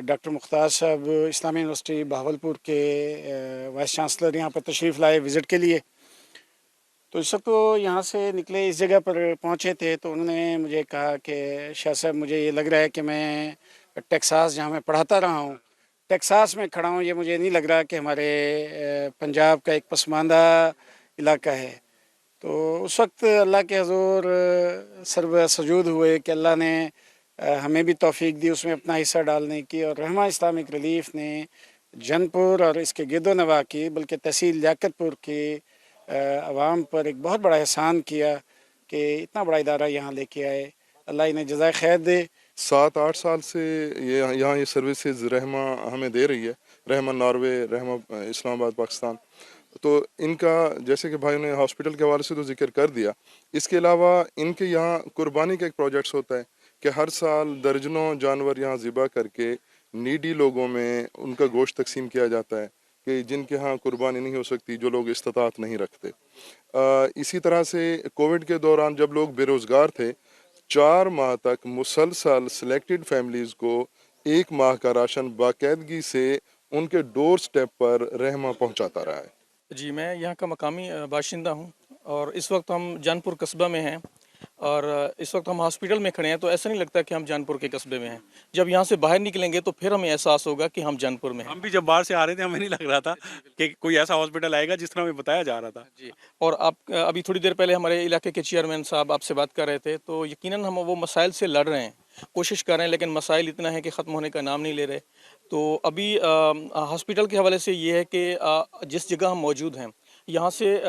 डॉक्टर मुख्तार साहब इस्लामी यूनिवर्सिटी बहावलपुर के वाइस चांसलर यहाँ पर तशरीफ़ लाए विज़िट के लिए। तो इस वक्त वो यहाँ से निकले, इस जगह पर पहुँचे थे, तो उन्होंने मुझे कहा कि शाह साहब मुझे ये लग रहा है कि मैं टेक्सास, जहाँ मैं पढ़ाता रहा हूँ, टेक्सास में खड़ा हूँ। ये मुझे नहीं लग रहा कि हमारे पंजाब का एक पसमानदा इलाका है। तो उस वक्त अल्लाह के हज़ूर सर्व सजूद हुए कि अल्लाह ने हमें भी तौफीक दी उसमें अपना हिस्सा डालने की। और रहमा इस्लामिक रिलीफ ने जनपुर और इसके गिरदोनवा की, बल्कि तहसील लियाकतपुर की आवाम पर एक बहुत बड़ा एहसान किया कि इतना बड़ा इदारा यहाँ लेके आए। अल्लाह इन्हें जज़ाए खैर दे। 7-8 साल से ये यहाँ ये सर्विसेज रहमा हमें दे रही है, रहमा नॉर्वे, रहमा इस्लामाबाद पाकिस्तान। तो इनका जैसे कि भाई ने हॉस्पिटल के हवाले से तो जिक्र कर दिया, इसके अलावा इनके यहाँ कुर्बानी का एक प्रोजेक्ट्स होता है कि हर साल दर्जनों जानवर यहाँ ज़िबा करके नीडी लोगों में उनका गोश्त तकसीम किया जाता है कि जिनके यहाँ कुर्बानी नहीं हो सकती, जो लोग इस्तात नहीं रखते। इसी तरह से कोविड के दौरान जब लोग बेरोज़गार थे, 4 माह तक मुसलसल सिलेक्टेड फैमिलीज़ को 1 माह का राशन बाकायदगी से उनके डोर स्टेप पर रहमा पहुँचाता रहा है। जी, मैं यहाँ का मकामी बाशिंदा हूँ और इस वक्त हम जानपुर कस्बा में हैं और इस वक्त हम हॉस्पिटल में खड़े हैं। तो ऐसा नहीं लगता कि हम जानपुर के कस्बे में हैं। जब यहाँ से बाहर निकलेंगे तो फिर हमें एहसास होगा कि हम जानपुर में हैं। हम भी जब बाहर से आ रहे थे, हमें नहीं लग रहा था कि कोई ऐसा हॉस्पिटल आएगा जिस तरह हमें बताया जा रहा था जी। और आप अभी थोड़ी देर पहले हमारे इलाके के चेयरमैन साहब आपसे बात कर रहे थे, तो यकीनन हम वो मसाइल से लड़ रहे हैं, कोशिश कर रहे हैं, लेकिन मसाइल इतना है कि ख़त्म होने का नाम नहीं ले रहे। तो अभी हॉस्पिटल के हवाले से ये है कि जिस जगह हम मौजूद हैं, यहाँ से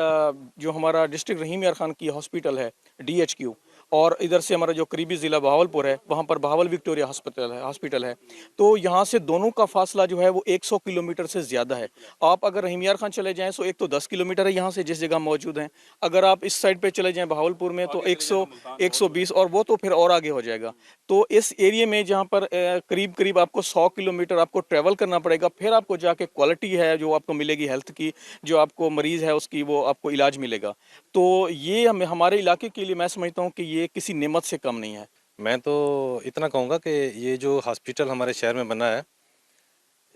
जो हमारा डिस्ट्रिक्ट रहीम यार खान की हॉस्पिटल है DHQ, और इधर से हमारा जो करीबी ज़िला बहावलपुर है, वहाँ पर बहावल विक्टोरिया हॉस्पिटल है। तो यहाँ से दोनों का फासला जो है वो 100 किलोमीटर से ज़्यादा है। आप अगर रहीम यार खान चले जाएँ तो एक तो 10 किलोमीटर है यहाँ से जिस जगह मौजूद हैं। अगर आप इस साइड पे चले जाएँ बहावलपुर में तो 100-120 और वो तो फिर और आगे हो जाएगा। तो इस एरिए में जहाँ पर करीब करीब आपको 100 किलोमीटर आपको ट्रैवल करना पड़ेगा, फिर आपको जाके क्वालिटी है जो आपको मिलेगी हेल्थ की, जो आपको मरीज़ है उसकी वो आपको इलाज मिलेगा। तो ये हमारे इलाके के लिए मैं समझता हूँ कि ये किसी नेमत से कम नहीं है। मैं तो इतना कहूँगा कि ये जो हॉस्पिटल हमारे शहर में बना है,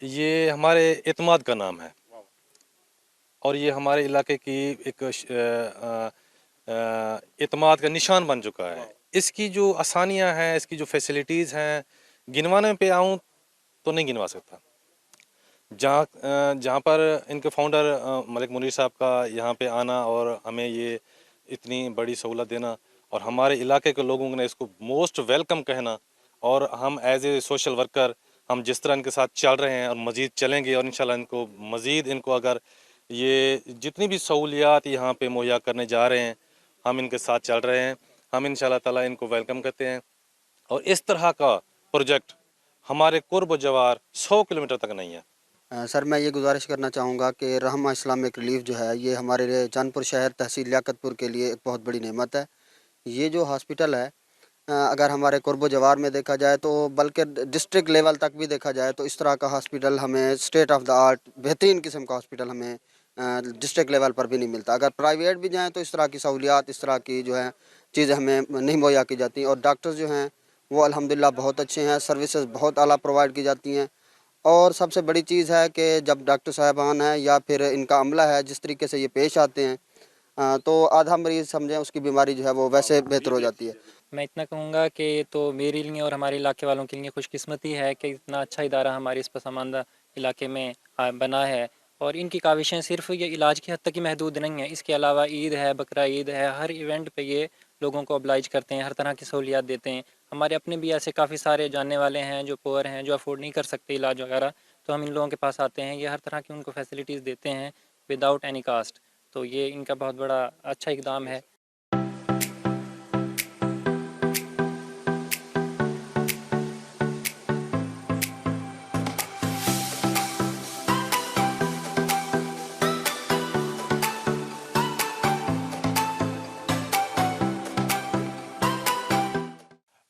ये हमारे एतमाद का नाम है और ये हमारे इलाके की एक एतमाद का निशान बन चुका है। इसकी जो आसानियाँ हैं, इसकी जो फैसिलिटीज़ हैं, गिनवाने पे आऊँ तो नहीं गिनवा सकता। जहाँ पर इनके फाउंडर मलिक मुनीर साहब का यहाँ पे आना और हमें ये इतनी बड़ी सहूलत देना और हमारे इलाके के लोगों ने इसको मोस्ट वेलकम कहना, और हम एज ए सोशल वर्कर हम जिस तरह इनके साथ चल रहे हैं और मज़ीद चलेंगे और इंशाल्लाह इनको मज़ीद अगर ये जितनी भी सहूलियात यहाँ पे मुहैया करने जा रहे हैं, हम इनके साथ चल रहे हैं। हम इंशाल्लाह ताला इनको वेलकम करते हैं और इस तरह का प्रोजेक्ट हमारे कुर्ब जवार 100 किलोमीटर तक नहीं है। सर, मैं ये गुजारिश करना चाहूँगा कि रहमा इस्लामिक रिलीफ जो है ये हमारे जानपुर शहर तहसील लियाकतपुर के लिए एक बहुत बड़ी नेमत है। ये जो हॉस्पिटल है अगर हमारे कुर्ब जवार में देखा जाए तो बल्कि डिस्ट्रिक्ट लेवल तक भी देखा जाए तो इस तरह का हॉस्पिटल हमें स्टेट ऑफ द आर्ट बेहतरीन किस्म का हॉस्पिटल हमें डिस्ट्रिक्ट लेवल पर भी नहीं मिलता। अगर प्राइवेट भी जाएँ तो इस तरह की सहूलियात, इस तरह की जो है चीज़ें हमें नहीं मुहैया की जाती। और डॉक्टर्स जो हैं वो अल्हम्दुलिल्लाह बहुत अच्छे हैं, सर्विसेज बहुत आला प्रोवाइड की जाती हैं। और सबसे बड़ी चीज़ है कि जब डॉक्टर साहबान हैं या फिर इनका अमला है जिस तरीके से ये पेश आते हैं तो आधा मरीज़ समझें उसकी बीमारी जो है वो वैसे बेहतर हो जाती है। मैं इतना कहूँगा कि तो मेरे लिए और हमारे इलाके वालों के लिए खुशकिस्मती है कि इतना अच्छा इदारा हमारे इस पसमानदा इलाके में बना है। और इनकी काविशें सिर्फ ये इलाज की हद तक ही महदूद नहीं है, इसके अलावा ईद है, बकरा ईद है, हर इवेंट पे ये लोगों को oblige करते हैं, हर तरह की सहूलियात देते हैं। हमारे अपने भी ऐसे काफ़ी सारे जानने वाले हैं जो पुअर हैं, जो अफोर्ड नहीं कर सकते इलाज वगैरह, तो हम इन लोगों के पास आते हैं, ये हर तरह की उनको फैसिलिटीज़ देते हैं विदाउट एनी कास्ट। तो ये इनका बहुत बड़ा अच्छा इकदाम है।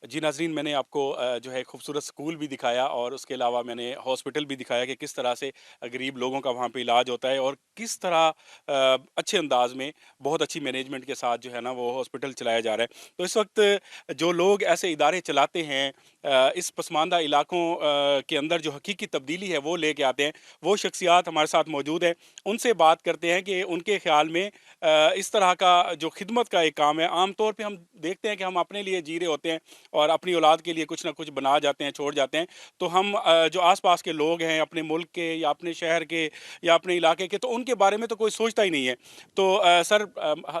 जी नाज़रीन, मैंने आपको जो है खूबसूरत स्कूल भी दिखाया और उसके अलावा मैंने हॉस्पिटल भी दिखाया कि किस तरह से गरीब लोगों का वहाँ पे इलाज होता है और किस तरह अच्छे अंदाज में बहुत अच्छी मैनेजमेंट के साथ जो है ना वो हॉस्पिटल चलाया जा रहा है। तो इस वक्त जो लोग ऐसे इदारे चलाते हैं इस पसमानदा इलाकों के अंदर जो हकीकी तब्दीली है वो लेके आते हैं, वो शख्सियात हमारे साथ मौजूद हैं। उनसे बात करते हैं कि उनके ख़्याल में इस तरह का जो खिदमत का एक काम है, आम तौर पे हम देखते हैं कि हम अपने लिए जी रहे होते हैं और अपनी औलाद के लिए कुछ ना कुछ बना जाते हैं, छोड़ जाते हैं। तो हम जो आस-पास के लोग हैं, अपने मुल्क के या अपने शहर के या अपने इलाके के, तो उनके बारे में तो कोई सोचता ही नहीं है। तो सर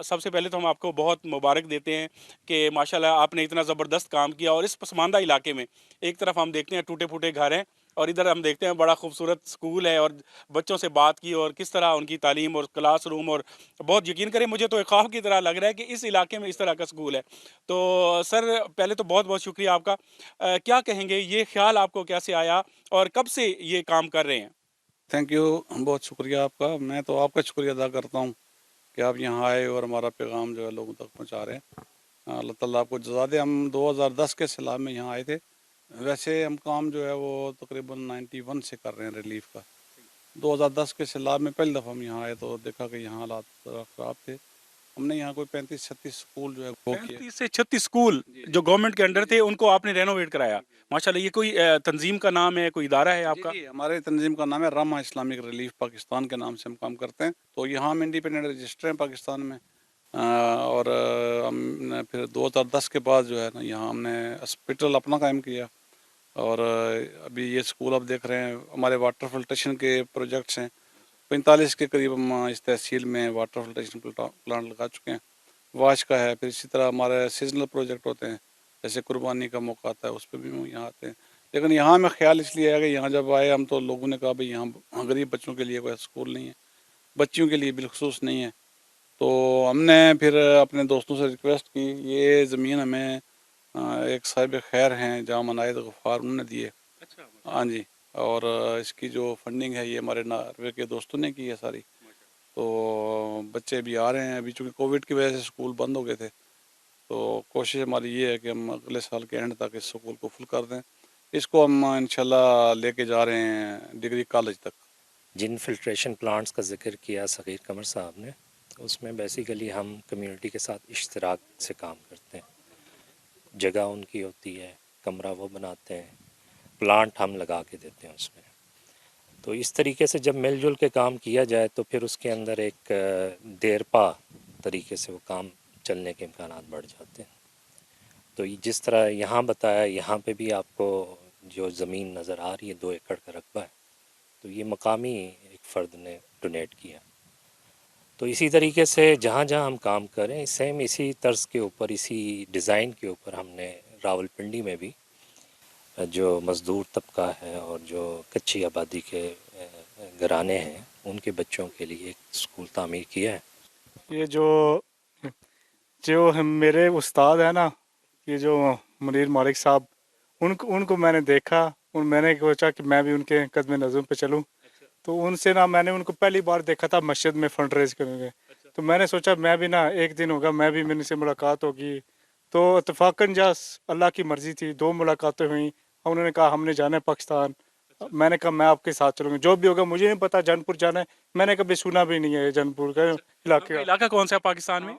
सबसे पहले तो हम आपको बहुत मुबारक देते हैं कि माशाल्लाह आपने इतना ज़बरदस्त काम किया और इस पसमानदा इलाके में एक तरफ हम देखते हैं टूटे-फूटे घर हैं और इधर हम देखते हैं बड़ा खूबसूरत स्कूल है और बच्चों से बात की और किस तरह उनकी तालीम और क्लासरूम और बहुत यकीन करें मुझे तो एक ख्वाब की तरह लग रहा है कि इस इलाके में इस तरह का स्कूल है। तो सर पहले तो बहुत-बहुत शुक्रिया आपका। क्या कहेंगे ये ख़्याल आपको कैसे आया और कब से ये काम कर रहे हैं? थैंक यू, बहुत शुक्रिया आपका। मैं तो आपका शुक्रिया अदा करता हूँ कि आप यहाँ आए और हमारा पैगाम जो है लोगों तक पहुँचा रहे हैं। अल्लाह ताला आपको जज़ा दे। हम 2010 के सैलाब में यहाँ आए थे। वैसे हम काम जो है वो तकरीबन 91 से कर रहे हैं रिलीफ का। 2010 के सैलाब में पहली दफ़ा हम यहाँ आए तो देखा कि यहाँ हालात ख़राब थे। हमने यहाँ कोई 35-36 स्कूल जो है वो किए। 35 से 36 स्कूल जो गवर्नमेंट के अंडर थे उनको आपने रेनोवेट कराया। माशाल्लाह, ये कोई तंजीम का नाम है, कोई इदारा है आपका? जी, हमारे तंजीम का नाम है रहमा इस्लामिक रिलीफ पाकिस्तान के नाम से हम काम करते हैं। तो यहाँ हम इंडिपेंडेंट रजिस्टर हैं पाकिस्तान में। और हमने फिर 2010 के बाद जो है ना यहाँ हमने हॉस्पिटल अपना कायम किया और अभी ये स्कूल आप देख रहे हैं। हमारे वाटर फिल्ट्रेशन के प्रोजेक्ट्स हैं, 45 के करीब हम इस तहसील में वाटर फिल्ट्रेशन प्लांट लगा चुके हैं। वाश का है, फिर इसी तरह हमारे सीजनल प्रोजेक्ट होते हैं, जैसे कुर्बानी का मौका आता है उस पर भी हम यहाँ आते हैं। लेकिन यहाँ में ख्याल इसलिए आया कि यहाँ जब आए हम तो लोगों ने कहा भाई यहाँ गरीब बच्चों के लिए कोई स्कूल नहीं है, बच्चियों के लिए बिलखसूस नहीं है। तो हमने फिर अपने दोस्तों से रिक्वेस्ट की, ये ज़मीन हमें एक साहिब खैर हैं जहाँ मनायत गफ़ार उन्होंने दिए। हाँ जी, और इसकी जो फंडिंग है ये हमारे नॉर्वे के दोस्तों ने की है सारी। तो बच्चे भी आ रहे हैं। अभी चूँकि कोविड की वजह से स्कूल बंद हो गए थे, तो कोशिश हमारी ये है कि हम अगले साल के एंड तक इस स्कूल को फुल कर दें। इसको हम इंशाल्लाह लेके जा रहे हैं डिग्री कॉलेज तक। जिन फिल्ट्रेशन प्लांट्स का जिक्र किया सग़ीर कमर साहब ने, उसमें बेसिकली हम कम्युनिटी के साथ इश्तराक से काम करते हैं। जगह उनकी होती है, कमरा वो बनाते हैं, प्लांट हम लगा के देते हैं उसमें। तो इस तरीके से जब मिलजुल के काम किया जाए तो फिर उसके अंदर एक देरपा तरीके से वो काम चलने के इम्कानात बढ़ जाते हैं। तो जिस तरह यहाँ बताया, यहाँ पे भी आपको जो ज़मीन नज़र आ रही है 2 एकड़ का रकबा है, तो ये मकामी एक फ़र्द ने डोनेट किया। तो इसी तरीके से जहाँ जहाँ हम काम करें सेम इसी तर्ज के ऊपर, इसी डिज़ाइन के ऊपर हमने रावलपिंडी में भी जो मज़दूर तबका है और जो कच्ची आबादी के घराने हैं उनके बच्चों के लिए एक स्कूल तामीर किया है। ये जो हम मेरे उस्ताद हैं ना, ये जो मुनीर मालिक साहब, उनको मैंने देखा और मैंने सोचा कि मैं भी उनके कदम नज़र पे चलूं। तो उनसे ना मैंने उनको पहली बार देखा था मस्जिद में फंड रेज करेंगे। तो मैंने सोचा मैं भी ना एक दिन होगा मैं भी मेरे से मुलाकात होगी। तो इत्तफाकन जा अल्लाह की मर्ज़ी थी, 2 मुलाकातें हुई। उन्होंने कहा हमने जाना है पाकिस्तान। मैंने कहा मैं आपके साथ चलूँगा, जो भी होगा। मुझे नहीं पता जानपुर जाना है, मैंने कभी सुना भी नहीं है जानपुर का इलाका कौन सा है पाकिस्तान में?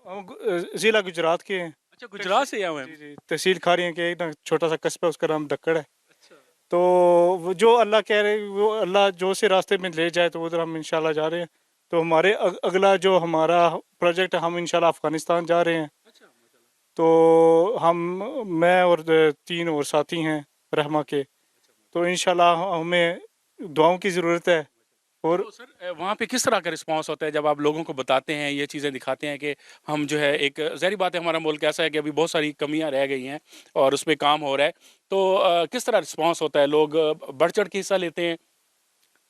ज़िला गुजरात के हैं। अच्छा, गुजरात से आए हुए हैं। जी, तहसील खारियां के एक छोटा सा कस्बा, उसका नाम दक्कड़ है। तो वो जो अल्लाह कह रहे, वो अल्लाह जो से रास्ते में ले जाए तो उधर हम इंशाल्लाह जा रहे हैं। तो हमारे अगला जो हमारा प्रोजेक्ट, हम इंशाल्लाह अफ़गानिस्तान जा रहे हैं। तो मैं और 3 और साथी हैं रहमा के, तो इंशाल्लाह हमें दुआओं की ज़रूरत है। और तो सर वहाँ पे किस तरह का रिस्पांस होता है जब आप लोगों को बताते हैं, ये चीज़ें दिखाते हैं कि हम जो है, एक ज़ाहिर बात है हमारा मुल्क ऐसा है कि अभी बहुत सारी कमियां रह गई हैं और उस पे काम हो रहा है, तो किस तरह रिस्पांस होता है? लोग बढ़ चढ़ के हिस्सा लेते हैं?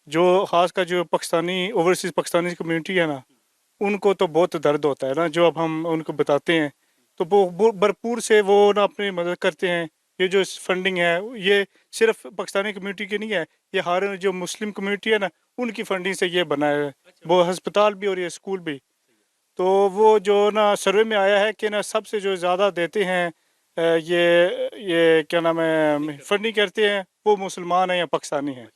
जो ख़ास कर जो पाकिस्तानी ओवरसीज़ पाकिस्तानी कम्युनिटी है ना, उनको तो बहुत दर्द होता है ना, जो अब हम उनको बताते हैं तो वो भरपूर से वो ना अपनी मदद करते हैं। ये जो फंडिंग है ये सिर्फ पाकिस्तानी कम्युनिटी की नहीं है, ये हर जो मुस्लिम कम्युनिटी है ना, उनकी फंडिंग से ये बना है। वो अस्पताल भी और ये स्कूल भी। तो वो जो ना सर्वे में आया है कि ना सबसे जो ज़्यादा देते हैं ये क्या नाम है फंडिंग करते हैं, वो मुसलमान हैं या पाकिस्तानी हैं।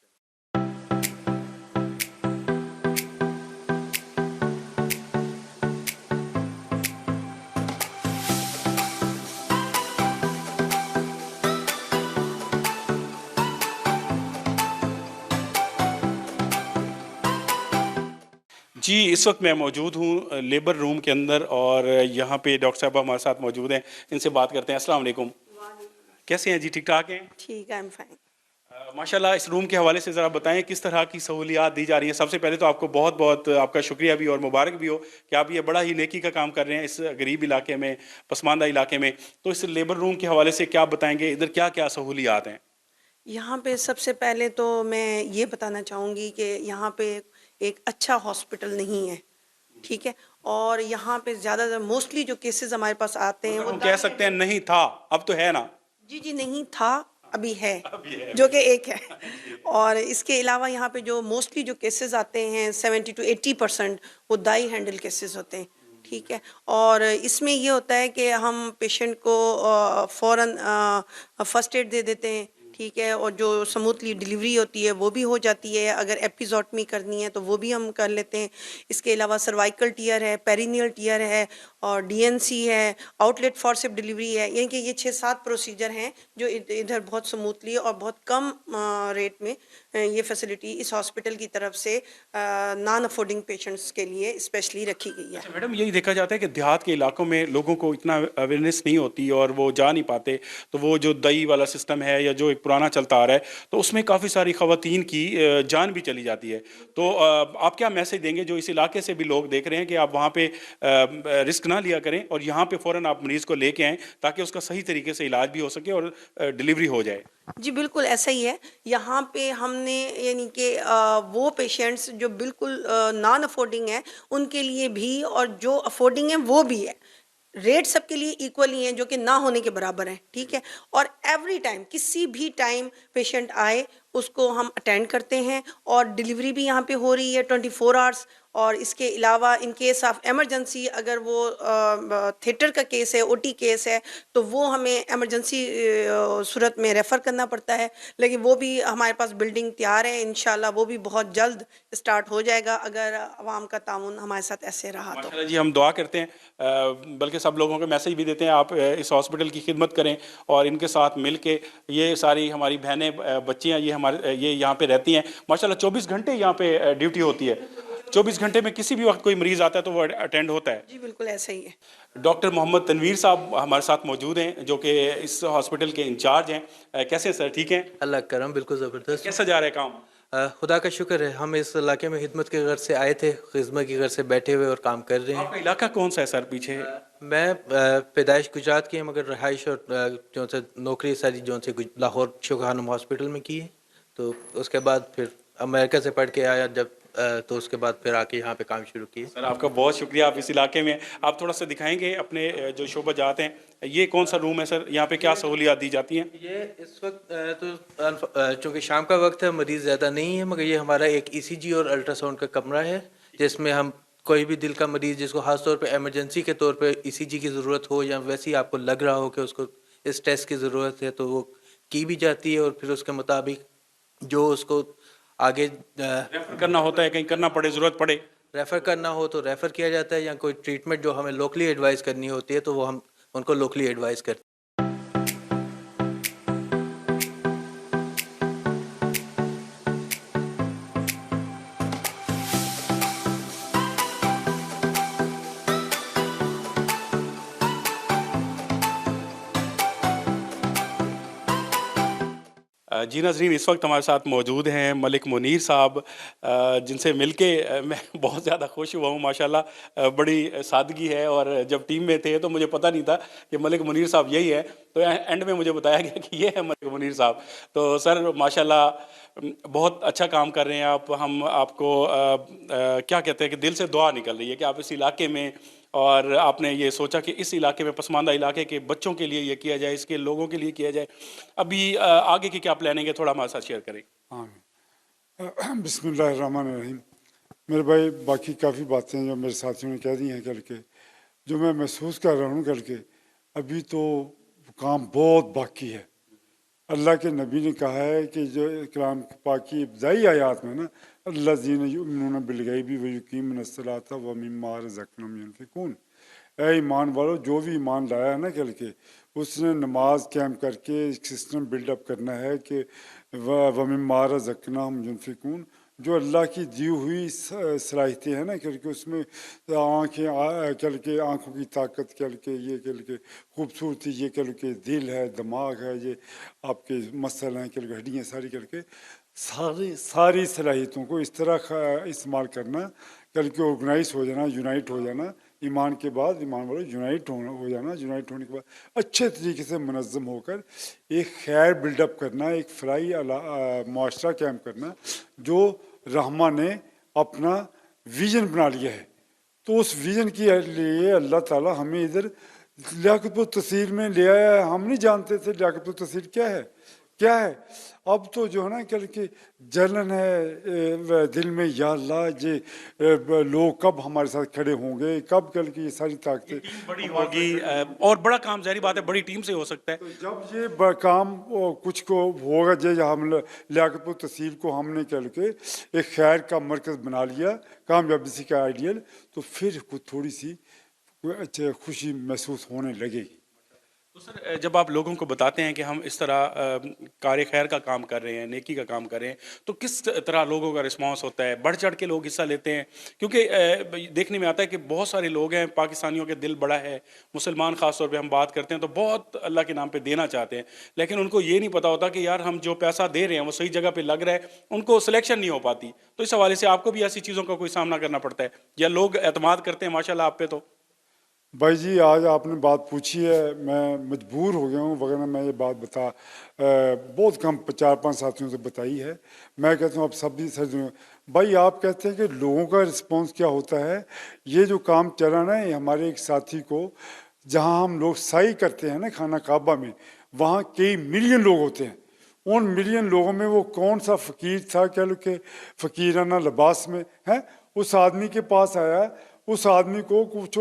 जी, इस वक्त मैं मौजूद हूँ लेबर रूम के अंदर और यहाँ पे डॉक्टर साहब हमारे साथ मौजूद हैं, इनसे बात करते हैं। अस्सलाम वालेकुम। कैसे हैं जी? ठीक ठाक हैं? ठीक है, आई एम फाइन। माशाल्लाह, इस रूम के हवाले से ज़रा बताएं किस तरह की सहूलियात दी जा रही हैं। सबसे पहले तो आपको बहुत बहुत आपका शुक्रिया भी और मुबारक भी हो कि आप ये बड़ा ही नेकी का काम कर रहे हैं इस गरीब इलाके में, पसमानदा इलाके में। तो इस लेबर रूम के हवाले से क्या बताएंगे, इधर क्या क्या सहूलियात हैं? यहाँ पे सबसे पहले तो मैं ये बताना चाहूँगी कि यहाँ पे एक अच्छा हॉस्पिटल नहीं है, ठीक है। और यहाँ पे ज़्यादातर मोस्टली जो केसेस हमारे पास आते हैं वो हम कह सकते हैं नहीं था, अब तो है ना? जी जी नहीं था, अभी है, जो कि एक है। और इसके अलावा यहाँ पे जो मोस्टली जो केसेस आते हैं 70 to 80% वो दाई हैंडल केसेस होते हैं, ठीक है। और इसमें ये होता है कि हम पेशेंट को फ़ौरन फर्स्ट एड दे देते हैं, ठीक है। और जो स्मूथली डिलीवरी होती है वो भी हो जाती है, अगर एपिजोटमी करनी है तो वो भी हम कर लेते हैं। इसके अलावा सर्वाइकल टीयर है, पेरिनियल टीयर है और डीएनसी है, आउटलेट फॉरसेप डिलीवरी है, यानी कि ये 6-7 प्रोसीजर हैं जो इधर बहुत स्मूथली और बहुत कम रेट में ये फैसिलिटी इस हॉस्पिटल की तरफ से नॉन अफोर्डिंग पेशेंट्स के लिए स्पेशली रखी गई है। अच्छा मैडम, यही देखा जाता है कि देहात के इलाकों में लोगों को इतना अवेयरनेस नहीं होती और वो जा नहीं पाते, तो वो जो दई वाला सिस्टम है या जो एक पुराना चलता आ रहा है, तो उसमें काफ़ी सारी ख़वातीन की जान भी चली जाती है। तो आप क्या मैसेज देंगे जो इस इलाके से भी लोग देख रहे हैं कि आप वहाँ पे रिस्क ना लिया करें और यहाँ पे फ़ौरन आप मरीज़ को लेके आएँ ताकि उसका सही तरीके से इलाज भी हो सके और डिलीवरी हो जाए? जी बिल्कुल ऐसा ही है। यहाँ पे हमने यानी कि वो पेशेंट्स जो बिल्कुल नॉन अफोर्डिंग है उनके लिए भी और जो अफोर्डिंग है वो भी है, रेट सबके लिए इक्वल ही हैं जो कि ना होने के बराबर हैं, ठीक है। और एवरी टाइम किसी भी टाइम पेशेंट आए उसको हम अटेंड करते हैं और डिलीवरी भी यहाँ पे हो रही है 24 आवर्स। और इसके अलावा इन केस ऑफ एमरजेंसी अगर वो थिएटर का केस है, ओटी केस है, तो वो हमें एमरजेंसी सूरत में रेफ़र करना पड़ता है, लेकिन वो भी हमारे पास बिल्डिंग तैयार है, इंशाल्लाह वो भी बहुत जल्द स्टार्ट हो जाएगा अगर आवाम का ताउन हमारे साथ ऐसे रहा तो। माशाल्लाह जी, हम दुआ करते हैं, बल्कि सब लोगों को मैसेज भी देते हैं आप इस हॉस्पिटल की खिदमत करें और इनके साथ मिल के ये सारी हमारी बहनें बच्चियाँ ये यहाँ पे रहती हैं। माशाल्लाह 24 घंटे यहाँ पे ड्यूटी होती है, 24 घंटे में किसी भी वक्त कोई मरीज़ आता है तो वो अटेंड होता है। जी बिल्कुल ऐसा ही है। डॉक्टर मोहम्मद तनवीर साहब हमारे साथ मौजूद हैं जो कि इस हॉस्पिटल के इंचार्ज हैं। कैसे हैं सर, ठीक हैं? अल्लाह करम, बिल्कुल ज़बरदस्त। कैसा जा रहा है काम? खुदा का शुक्र है, हम इस इलाके में खिदमत के घर से आए थे, खिदमत के घर से बैठे हुए और काम कर रहे हैं। आपका इलाका कौन सा है सर पीछे? मैं पैदाइश गुजरात की है मगर रहाइश और जो से नौकरी सारी जो से लाहौर शोका खानम हॉस्पिटल में की है, तो उसके बाद फिर अमेरिका से पढ़ के आया जब तो उसके बाद फिर आके यहाँ पे काम शुरू किया। सर आपका बहुत शुक्रिया, आप इस इलाके में आप थोड़ा सा दिखाएंगे अपने जो शोबा जाते हैं, ये कौन सा रूम है सर, यहाँ पे क्या सहूलियात दी जाती हैं? ये इस वक्त तो चूँकि शाम का वक्त है, मरीज़ ज़्यादा नहीं है, मगर ये हमारा एक ECG और अल्ट्रासाउंड का कमरा है जिसमें हम कोई भी दिल का मरीज़ जिसको ख़ास तौर पे इमरजेंसी के तौर पे ECG की ज़रूरत हो या वैसे ही आपको लग रहा हो कि उसको इस टेस्ट की ज़रूरत है तो वो की भी जाती है और फिर उसके मुताबिक जो उसको आगे रेफर करना होता है, कहीं करना पड़े, ज़रूरत पड़े रेफ़र करना हो तो रेफ़र किया जाता है, या कोई ट्रीटमेंट जो हमें लोकली एडवाइस करनी होती है तो वो हम उनको लोकली एडवाइस करते हैं। जी नाज़रीन, इस वक्त हमारे साथ मौजूद हैं मलिक मुनीर साहब, जिनसे मिलके मैं बहुत ज़्यादा खुश हुआ हूँ माशाल्लाह। बड़ी सादगी है, और जब टीम में थे तो मुझे पता नहीं था कि मलिक मुनीर साहब यही है, तो एंड में मुझे बताया गया कि ये है मलिक मुनीर साहब। तो सर माशाल्लाह बहुत अच्छा काम कर रहे हैं आप। हम आपको क्या कहते हैं कि दिल से दुआ निकल रही है कि आप इस इलाके में, और आपने ये सोचा कि इस इलाके में, पसमानदा इलाके के बच्चों के लिए ये किया जाए, इसके लोगों के लिए किया जाए। अभी आगे की क्या प्लानिंग है, थोड़ा हमारे साथ शेयर करें। हाँ, बिस्मिल्लाहिर्रहमानिर्रहीम। मेरे भाई, बाकी काफ़ी बातें जो मेरे साथियों ने कह दी हैं कल के, जो मैं महसूस कर रहा हूँ कल के, अभी तो काम बहुत बाकी है। अल्लाह के नबी ने कहा है कि जो कलाम पाक की इब्तदाई आयात में ना, अल्लज़ीना युमिनूना बिल-गैबि व युकीमूना अस्सलाता व मिम्मा रज़क़नाहुम युनफ़िकून। ऐ ईमान वालों, जो भी ईमान लाया है ना कल के, उसने नमाज कायम करके सिस्टम बिल्डअप करना है कि व मिम्मा रज़क़नाहुम युनफ़िकून, जो अल्लाह की दी हुई सलाहियतें हैं ना कल के, उसमें आँखें कल के, आँखों की ताकत कल के, ये कल के खूबसूरती, ये कल के दिल है, दिमाग है, ये आपके मसल हैं कल के, हड्डियाँ सारी कल के, सारी सलाहियतों को इस तरह इस्तेमाल करना, कल के ऑर्गेनाइज हो जाना, यूनाइट हो जाना। ईमान के बाद, ईमान वालों, यूनाइट हो जाना, यूनाइट होने के बाद अच्छे तरीके से मुनज़्ज़म होकर एक खैर बिल्डअप करना, एक फलाई मुआशरा कायम करना, जो रहमा ने अपना विज़न बना लिया है। तो उस विज़न के लिए अल्लाह ताला हमें इधर लियाकतपुर तहसील में ले आया है। हम नहीं जानते थे लियाकतपुर तहसील क्या है, क्या है। अब तो जो है ना कल के जलन है दिल में, या अल्लाह ये लोग कब हमारे साथ खड़े होंगे, कब कल की ये सारी ताकतें बड़ी होगी, और बड़ा काम, ज़ाहिर बात है बड़ी टीम से हो सकता है। तो जब ये काम कुछ को होगा, जैसे हम लियाकतपुर तहसील को हमने कल के एक खैर का मरकज़ बना लिया, कामयाबी से का आइडियल, तो फिर कुछ थोड़ी सी अच्छी खुशी महसूस होने लगेगी। तो सर, जब आप लोगों को बताते हैं कि हम इस तरह कार्य खैर का काम कर रहे हैं, नेकी का काम कर रहे हैं, तो किस तरह लोगों का रिस्पांस होता है? बढ़ चढ़ के लोग हिस्सा लेते हैं? क्योंकि देखने में आता है कि बहुत सारे लोग हैं, पाकिस्तानियों के दिल बड़ा है, मुसलमान ख़ास तौर पे हम बात करते हैं तो बहुत अल्लाह के नाम पे देना चाहते हैं, लेकिन उनको ये नहीं पता होता कि यार हम जो पैसा दे रहे हैं वो सही जगह पर लग रहा है, उनको सिलेक्शन नहीं हो पाती। तो इस हवाले से आपको भी ऐसी चीज़ों का कोई सामना करना पड़ता है, या लोग एतमाद करते हैं माशाल्लाह आप पे? तो भाई जी, आज आपने बात पूछी है, मैं मजबूर हो गया हूँ, वगैरह मैं ये बात बहुत कम 4-5 साथियों से बताई है। मैं कहता हूँ आप सब भी सर, भाई आप कहते हैं कि लोगों का रिस्पांस क्या होता है। ये जो काम चला ना, ये हमारे एक साथी को, जहाँ हम लोग साई करते हैं ना खाना काबा में, वहाँ कई मिलियन लोग होते हैं। उन मिलियन लोगों में वो कौन सा फ़कीर था कह लो कि फ़कीराना लिबास में है, उस आदमी के पास आया, उस आदमी को कुछ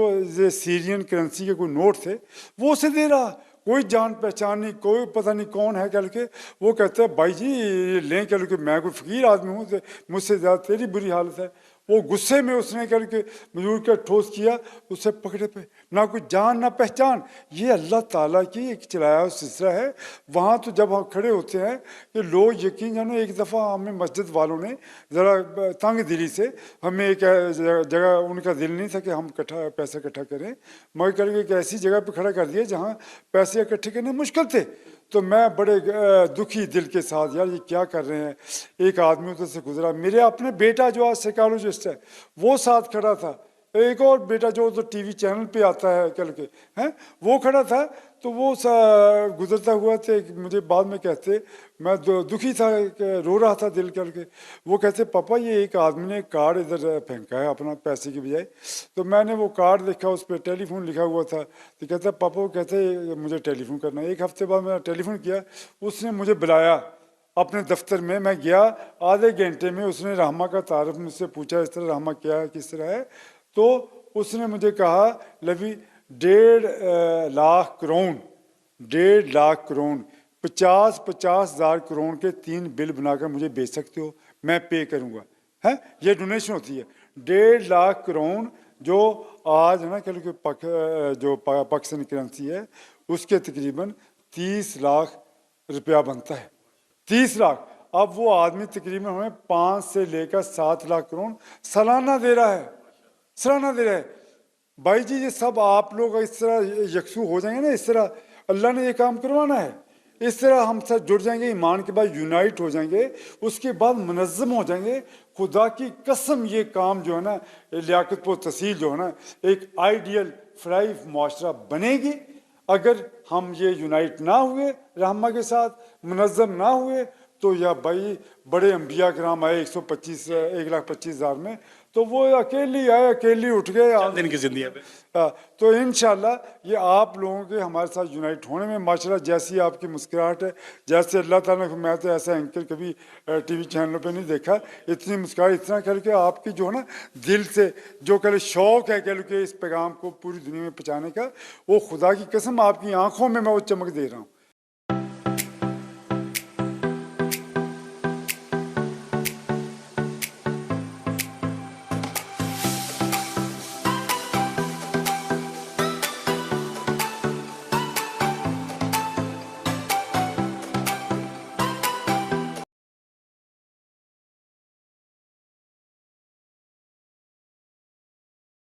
सीरियन करेंसी के कोई नोट थे, वो उसे दे रहा, कोई जान पहचान नहीं, कोई पता नहीं कौन है कल के। वो कहते हैं भाई जी लें कल के, मैं कोई फ़कीर आदमी हूँ, मुझसे ज़्यादा तेरी बुरी हालत है। वो गुस्से में उसने करके मजबूर कर ठोस किया, उसे पकड़े पे, ना कोई जान ना पहचान। ये अल्लाह ताला की एक चलाया हुआ सिलसिला है। वहाँ तो जब हम खड़े होते हैं कि लोग यकीन जानो, एक दफ़ा हमें मस्जिद वालों ने ज़रा तंग दिली से, हमें एक जगह, उनका दिल नहीं था कि हम पैसा इकट्ठा करें, मगर करके एक ऐसी जगह पर खड़ा कर दिया जहाँ पैसे इकट्ठे करने मुश्किल थे। तो मैं बड़े दुखी दिल के साथ, यार ये क्या कर रहे हैं। एक आदमी उधर से गुजरा, मेरे अपने बेटा जो आज साइकोलॉजिस्ट है वो साथ खड़ा था, एक और बेटा जो तो टीवी चैनल पे आता है कल के हैं, वो खड़ा था। तो वो गुजरता हुआ थे, मुझे बाद में कहते, मैं दुखी था, रो रहा था दिल करके। वो कहते पापा ये एक आदमी ने कार्ड इधर फेंका है अपना पैसे की बजाय। तो मैंने वो कार्ड देखा, उस पर टेलीफोन लिखा हुआ था। तो कहता पापा, वो कहते मुझे टेलीफोन करना है। एक हफ्ते बाद मैंने टेलीफोन किया, उसने मुझे बुलाया अपने दफ्तर में। मैं गया, आधे घंटे में उसने रहमा का तारफ मुझसे पूछा, इस तरह रहमा क्या है, किस तरह है। तो उसने मुझे कहा लवी 1.5 लाख करोड़, 1.5 लाख करोड़, 50 हज़ार करोड़ के 3 बिल बनाकर मुझे बेच सकते हो, मैं पे करूँगा। है ये डोनेशन होती है 1.5 लाख करोड़, जो आज है ना कल के जो पाकिस्तानी करेंसी है उसके तकरीबन 30 लाख रुपया बनता है, 30 लाख। अब वो आदमी तकरीबन हमें 5 से लेकर 7 लाख करोड़ सालाना दे रहा है, सालाना दे रहा है। भाई जी ये सब आप लोग इस तरह यकसू हो जाएंगे ना, इस तरह अल्लाह ने ये काम करवाना है। इस तरह हम सब जुड़ जाएंगे, ईमान के बाद यूनाइट हो जाएंगे, उसके बाद मुनज़्ज़म हो जाएंगे। खुदा की कसम ये काम जो है ना, लियाकतपुर तहसील जो है ना, एक आइडियल फ्राइव मुआशरा बनेगी। अगर हम ये यूनाइट ना हुए, रहमा के साथ मुनज़्ज़म ना हुए, तो या भाई बड़े अंबिया कराम आए 1,25,000 में, तो वो अकेले आए, अकेले उठ गए दिन की जिंदगी है। तो इंशाल्लाह ये आप लोगों के हमारे साथ यूनाइट होने में, माशाल्लाह जैसी आपकी मुस्कुराहट है, जैसे अल्लाह ताला ने, मैं तो ऐसा एंकर कभी टीवी चैनलों पे नहीं देखा, इतनी मुस्कुराहट, इतना कह के आपकी जो है ना दिल से जो कह शौक़ है, कह लो कि इस पैगाम को पूरी दुनिया में पहुँचाने का, वो खुदा की कसम आपकी आंखों में मैं वो चमक दे रहा हूँ।